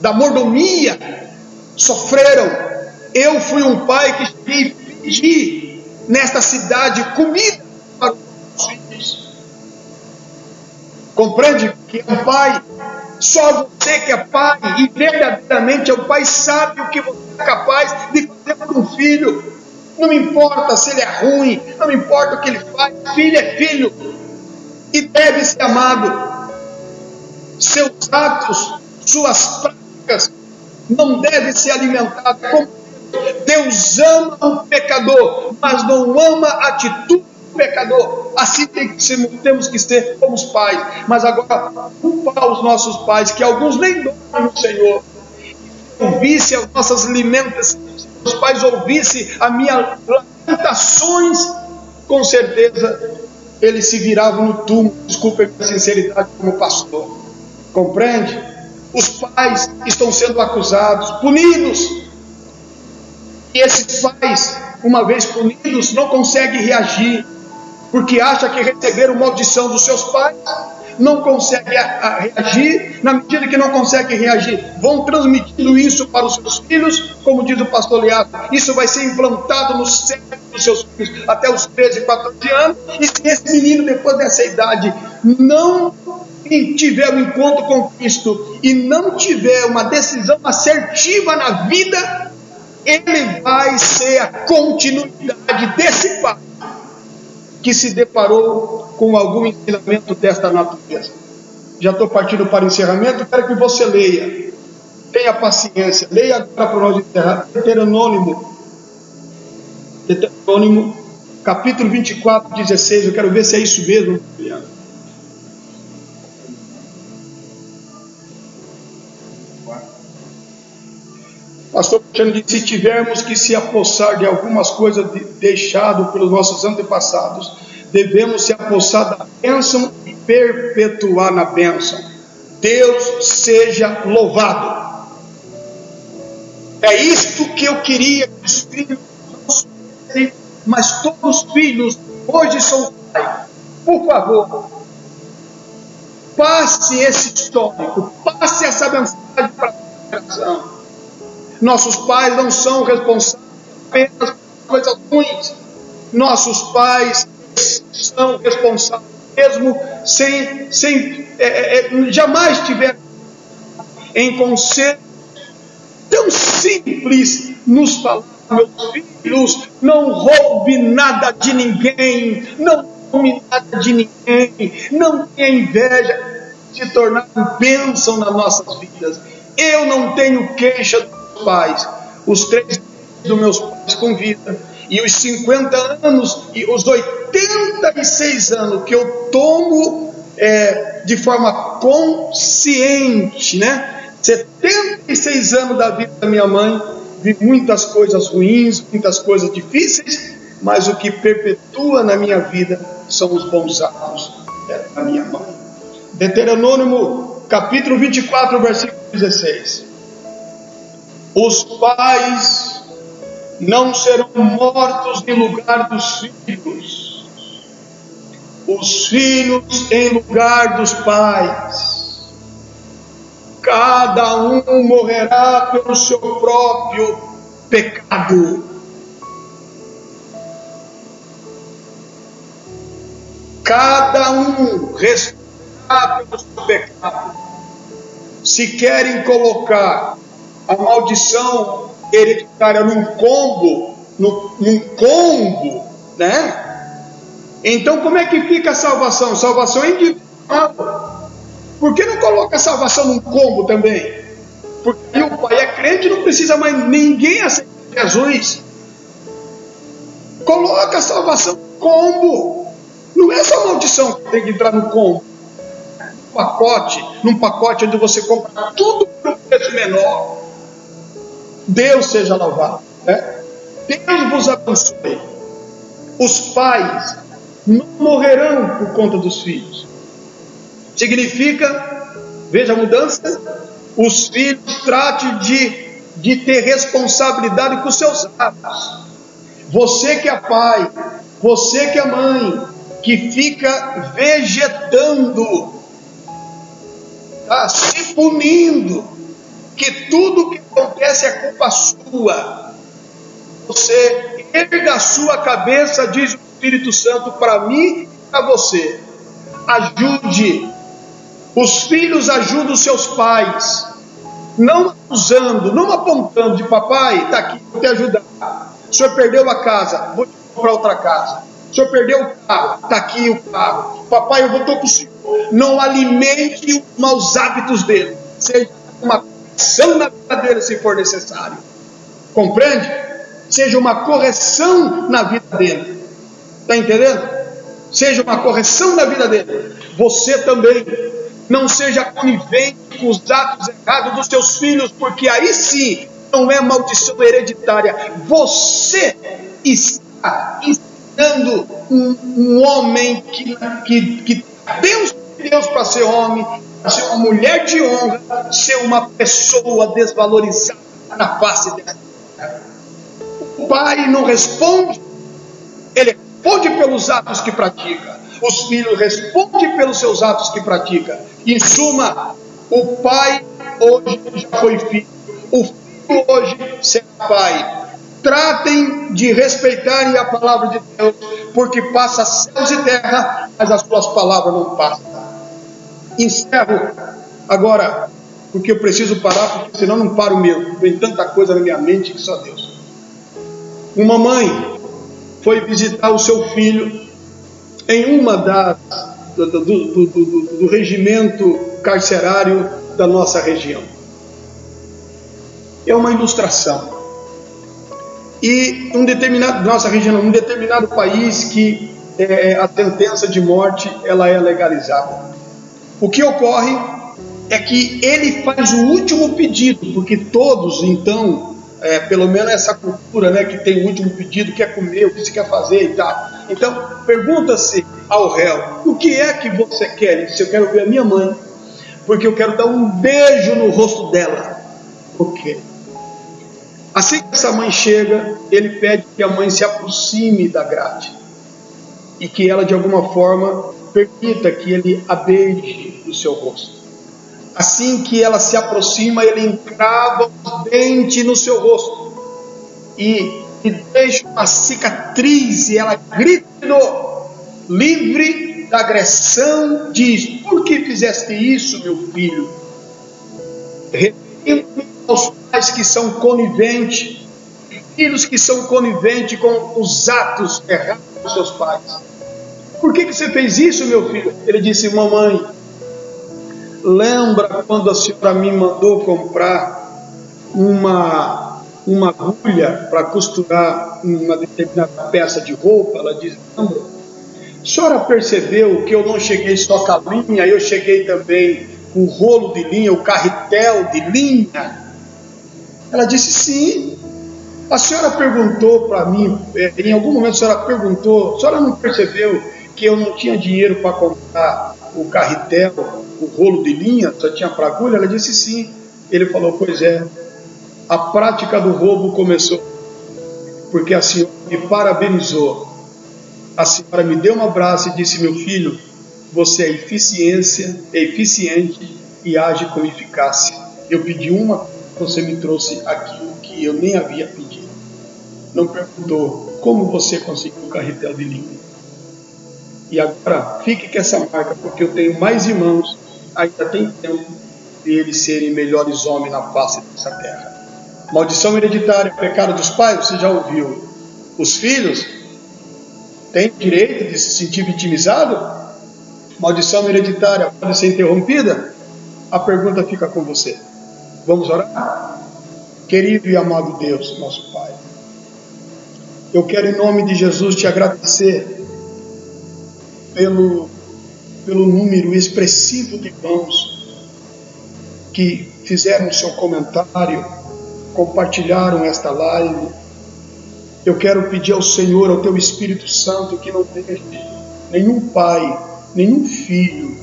da mordomia, sofreram. Eu fui um pai que pedi nesta cidade comida para os filhos. Compreende que é um pai? Só você que é pai e verdadeiramente é o pai, sabe o que você é capaz de fazer por um filho. Não me importa se ele é ruim, não me importa o que ele faz, filho é filho e deve ser amado. Seus atos, suas práticas não devem ser alimentados como Deus ama o pecador, mas não ama a atitude pecador. Assim temos que ser como os pais. Mas agora, culpar os nossos pais, que alguns nem dormem no Senhor, ouvisse as nossas lamentações, os pais ouvissem as minhas lamentações, com certeza eles se viravam no túmulo. Desculpe a minha sinceridade como pastor. Compreende? Os pais estão sendo acusados, punidos. E esses pais, uma vez punidos, não conseguem reagir, porque acham que receberam maldição dos seus pais. Não conseguem reagir. Na medida que não conseguem reagir, vão transmitindo isso para os seus filhos. Como diz o pastor Leandro, isso vai ser implantado no cérebro dos seus filhos até os 13, 14 anos. E se esse menino, depois dessa idade, não tiver um encontro com Cristo e não tiver uma decisão assertiva na vida, ele vai ser a continuidade desse pai que se deparou com algum ensinamento desta natureza. Já estou partindo para o encerramento. Quero que você leia, tenha paciência, leia agora para nós encerrar. Deuteronômio capítulo 24, 16. Eu quero ver se é isso mesmo. Pastor Cristiano disse: se tivermos que se apossar de algumas coisas deixadas pelos nossos antepassados, devemos se apossar da bênção e perpetuar na bênção. Deus seja louvado. É isto que eu queria que os filhos não soubessem, mas todos os filhos hoje são pais. Por favor, passe esse histórico, passe essa mensagem para a geração. Nossos pais não são responsáveis apenas por coisas ruins. Nossos pais são responsáveis mesmo jamais tiveram em conselho tão simples nos falar: meus filhos, não roube nada de ninguém, não tome nada de ninguém, não tenha inveja, se tornar bênção nas nossas vidas. Eu não tenho queixa dos meus pais, os 3 dos meus pais com vida, e os 50 anos e os 86 anos que eu tomo de forma consciente, né? 76 anos da vida da minha mãe, vi muitas coisas ruins, muitas coisas difíceis, mas o que perpetua na minha vida são os bons atos da minha mãe. Deuteronômio capítulo 24, versículo 16. Os pais não serão mortos em lugar dos filhos, os filhos em lugar dos pais. Cada um morrerá pelo seu próprio pecado. Cada um responderá pelo seu pecado. Se querem colocar a maldição hereditária num combo, né? Então como é que fica a salvação? Salvação é individual. Por que não coloca a salvação num combo também? Porque o pai é crente e não precisa mais ninguém aceitar Jesus. Coloca a salvação no combo. Não é só maldição que tem que entrar no combo. Num pacote onde você compra tudo por um preço menor. Deus seja louvado, né? Deus vos abençoe. Os pais não morrerão por conta dos filhos. Significa, veja a mudança, os filhos tratem de ter responsabilidade com seus atos. Você que é pai, você que é mãe, que fica vegetando, tá? Se punindo, que tudo que acontece é culpa sua. Você erga a sua cabeça, diz o Espírito Santo, para mim e para você. Ajude. Os filhos ajudam os seus pais, não acusando, não apontando de papai, está aqui, vou te ajudar. O senhor perdeu a casa, vou te comprar outra casa. O senhor perdeu o carro, está aqui o carro. Papai, eu estou com o senhor. Não alimente os maus hábitos dele. Seja uma correção na vida dele se for necessário. Compreende? Seja uma correção na vida dele. Está entendendo? seja uma correção na vida dele. Você também não seja conivente com os atos errados dos seus filhos, porque aí sim não é maldição hereditária. Você está ensinando um homem que Deus de Deus para ser homem, para ser uma mulher de honra, ser uma pessoa desvalorizada na face dessa terra. O pai não responde, ele responde pelos atos que pratica. Os filhos respondem pelos seus atos que pratica. Em suma, o pai hoje já foi filho, o filho hoje será pai. Tratem de respeitarem a palavra de Deus, porque passa céus e terra, mas as suas palavras não passam. Encerro agora, porque eu preciso parar, porque senão não paro mesmo. Vem tanta coisa na minha mente que só Deus. Uma mãe foi visitar o seu filho em uma do regimento carcerário da nossa região. É uma ilustração. E um determinado país que a sentença de morte ela é legalizada. O que ocorre é que ele faz o último pedido, porque todos, então, pelo menos essa cultura, né, que tem o último pedido, quer comer, o que se quer fazer e tal. Então, pergunta-se ao réu, o que é que você quer? Ele disse, eu quero ver a minha mãe, porque eu quero dar um beijo no rosto dela. Ok. Assim que essa mãe chega, ele pede que a mãe se aproxime da grade e que ela, de alguma forma, permita que ele a beije no seu rosto. Assim que ela se aproxima, ele encrava o dente no seu rosto e deixa uma cicatriz, e ela grita, livre da agressão, diz, por que fizeste isso, meu filho? Referindo aos pais que são coniventes, filhos que são coniventes com os atos errados dos seus pais. Por que você fez isso, meu filho? Ele disse, mamãe, lembra quando a senhora me mandou comprar uma agulha para costurar uma determinada peça de roupa? Ela disse, lembra? A senhora percebeu que eu não cheguei só com a linha, eu cheguei também com o rolo de linha, o carretel de linha? Ela disse, sim. A senhora perguntou para mim, em algum momento a senhora não percebeu que eu não tinha dinheiro para comprar o carretel, o rolo de linha, só tinha para agulha? Ela disse sim. Ele falou, pois é, a prática do roubo começou, porque a senhora me parabenizou, a senhora me deu um abraço e disse, meu filho, você é eficiente e age com eficácia. Eu pedi uma, você me trouxe aquilo que eu nem havia pedido. Não perguntou como você conseguiu o carretel de linha. E agora, fique com essa marca, porque eu tenho mais irmãos, ainda tem tempo de eles serem melhores homens na face dessa terra. Maldição hereditária, pecado dos pais, você já ouviu. Os filhos têm direito de se sentir vitimizado? Maldição hereditária pode ser interrompida? A pergunta fica com você. Vamos orar? Querido e amado Deus, nosso Pai, eu quero em nome de Jesus te agradecer pelo número expressivo de irmãos que fizeram o seu comentário, compartilharam esta live. Eu quero pedir ao Senhor, ao Teu Espírito Santo, que não deixe nenhum pai, nenhum filho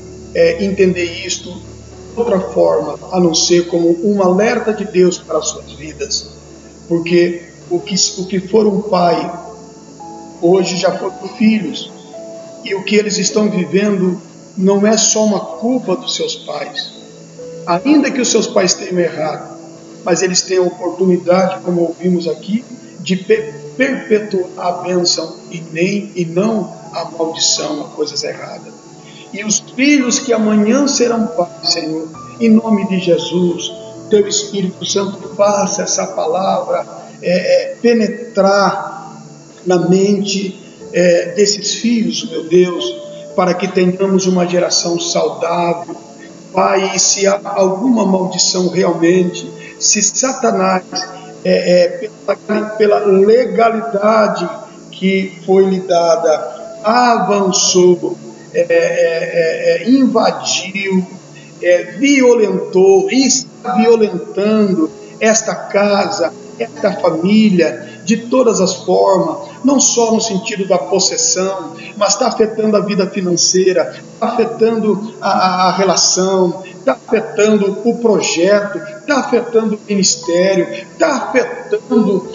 entender isto de outra forma, a não ser como um alerta de Deus para as suas vidas. Porque o que for um pai, hoje já foram filhos. E o que eles estão vivendo não é só uma culpa dos seus pais. Ainda que os seus pais tenham errado, mas eles têm a oportunidade, como ouvimos aqui, de perpetuar a bênção e não a maldição, a coisas erradas. E os filhos que amanhã serão pais, Senhor, em nome de Jesus, Teu Espírito Santo faça essa palavra penetrar na mente desses filhos, meu Deus, para que tenhamos uma geração saudável. Pai, e se há alguma maldição realmente, se Satanás, pela legalidade que foi lhe dada, avançou, invadiu, violentou e está violentando esta casa, esta família, de todas as formas, não só no sentido da possessão, mas está afetando a vida financeira, está afetando a relação, está afetando o projeto, está afetando o ministério, está afetando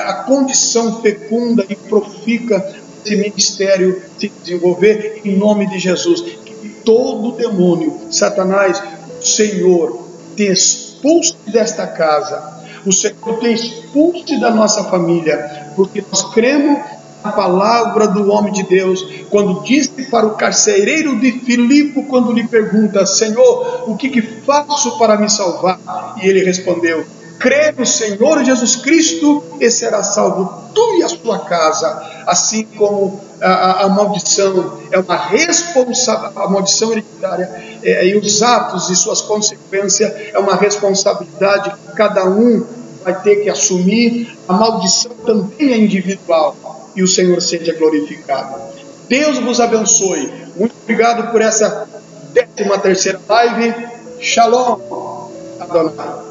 a condição fecunda e profícua desse ministério se desenvolver, em nome de Jesus. Que todo demônio, Satanás, o Senhor te expulse desta casa, o Senhor te expulse da nossa família, porque nós cremos na palavra do homem de Deus, quando disse para o carcereiro de Filipe, quando lhe pergunta: Senhor, o que faço para me salvar? E ele respondeu: crê no Senhor Jesus Cristo e será salvo tu e a sua casa. Assim como a maldição é uma responsabilidade, a maldição hereditária e os atos e suas consequências é uma responsabilidade que cada um vai ter que assumir. A maldição também é individual, e o Senhor seja glorificado. Deus vos abençoe. Muito obrigado por essa 13ª live. Shalom, Adonai.